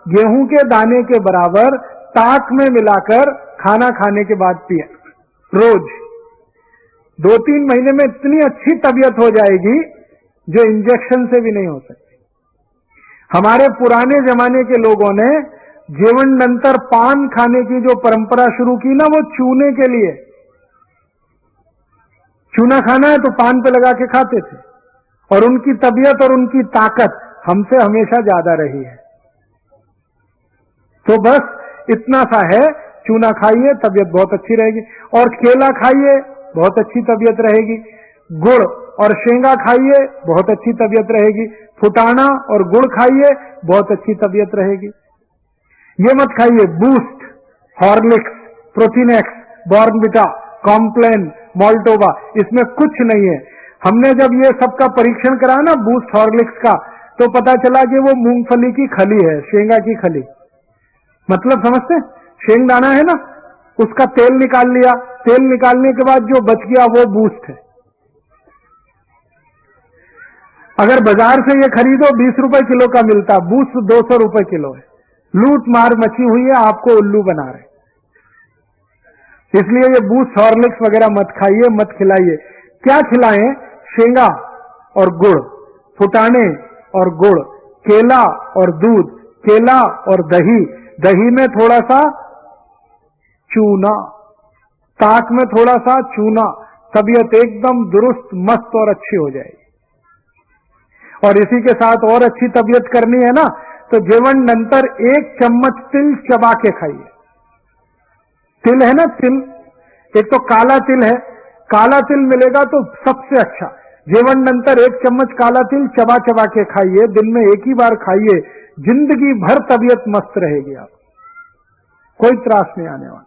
गेहूं के दाने के बराबर ताक में मिलाकर खाना खाने के बाद पिए रोज। 2-3 महीने में इतनी अच्छी तबीयत हो जाएगी जो इंजेक्शन से भी नहीं हो सकती। हमारे पुराने जमाने के लोगों ने जीवनांतर पान खाने की जो परंपरा शुरू की ना, वो चूने के लिए। चूना खाना है तो पान पे लगा के खाते थे, और उनकी तबीयत और उनकी ताकत हमसे हमेशा ज्यादा रही है। तो बस इतना सा है, चूना खाइए तबीयत बहुत अच्छी रहेगी, और केला खाइए बहुत अच्छी तबीयत रहेगी, गुड़ और शेंगा खाइए बहुत अच्छी तबीयत रहेगी, फुटाना और गुड़ खाइए बहुत अच्छी तबीयत रहेगी। ये मत खाइए Boost, Horlicks, Protinex, Bournvita, Complan, Maltova, इसमें कुछ नहीं है। हमने जब ये सबका परीक्षण करा ना बूस्ट हॉर्लिक्स का, तो पता चला कि वो मूंगफली की खली है, शेंगा की खली। मतलब समझते? शेंगदाना है ना, उसका तेल निकाल लिया, तेल निकालने के बाद जो बच गया वो बूस्ट है। अगर बाजार से ये खरीदो 20 रुपए किलो का मिलता, बूस्ट 200 रुपए किलो है। लूट मार मची हुई है, आपको उल्लू बना रहे। इसलिए ये बूस्ट हॉर्लिक्स वगैरह मत खाइए, मत खिलाइए। क्या खिलाएं? शेंगा और गुड़, फुटाने और गुड़, केला और दूध, केला और दही, दही में थोड़ा सा चूना, ताक में थोड़ा सा चूना, तबीयत एकदम दुरुस्त मस्त और अच्छी हो जाएगी। और इसी के साथ और अच्छी तबीयत करनी है ना, तो जीवन नंतर 1 चम्मच तिल चबा के खाइए। तिल है ना, तिल, एक तो काला तिल है, काला तिल मिलेगा तो सबसे अच्छा। जीवन नंतर 1 चम्मच काला तिल चबा चबा के खाइए, दिन में 1 ही बार खाइए, जिंदगी भर तबीयत मस्त रहेगी, आप कोई त्रास नहीं आने वाला।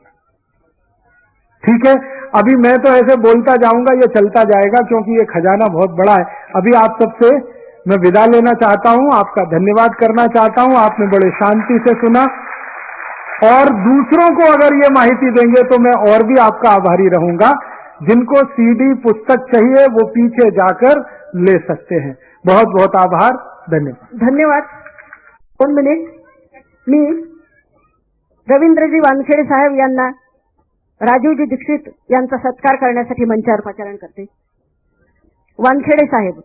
ठीक है, अभी मैं तो ऐसे बोलता जाऊंगा, ये चलता जाएगा क्योंकि ये खजाना बहुत बड़ा है। अभी आप सबसे मैं विदा लेना चाहता हूं, आपका धन्यवाद करना चाहता हूं, आपने बड़े शांति से सुना, और दूसरों को अगर ये माहिती देंगे तो मैं और भी आपका आभारी रहूंगा। जिनको सीडी पुस्तक चाहिए वो पीछे जाकर ले सकते हैं। बहुत बहुत आभार, धन्यवाद। धन्यवाद। 2 मिनिट मी रवींद्रजी वानखेडे साहेब यांना राजीवजी दीक्षित यांचा सत्कार करण्यासाठी मंचावर पाचारण करते। वानखेडे साहेब,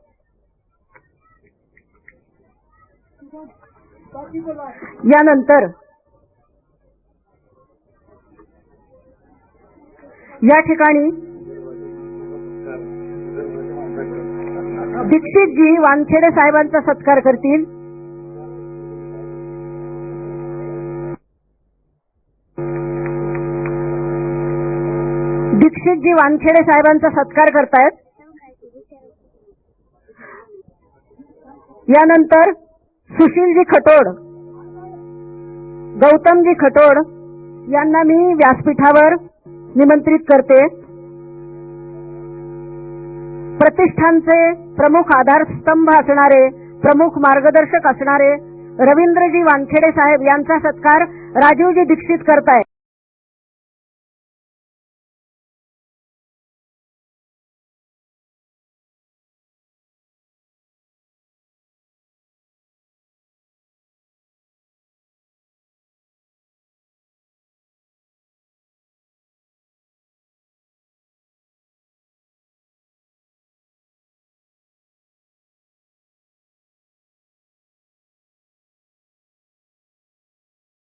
यानंतर या ठिकाणी दीक्षितजी वानखेडे साहेबांचा सत्कार करतील। दीक्षितजी वानखेडे साहेबांचा सत्कार करतायत। यानंतर सुशीलजी खटोड, गौतमजी खटोड यांना मी व्यासपीठावर निमंत्रित करते। प्रतिष्ठानचे प्रमुख आधारस्तंभ असणारे, प्रमुख मार्गदर्शक असणारे रवींद्रजी वानखेडे साहेब यांचा सत्कार राजीवजी दीक्षित करतायत।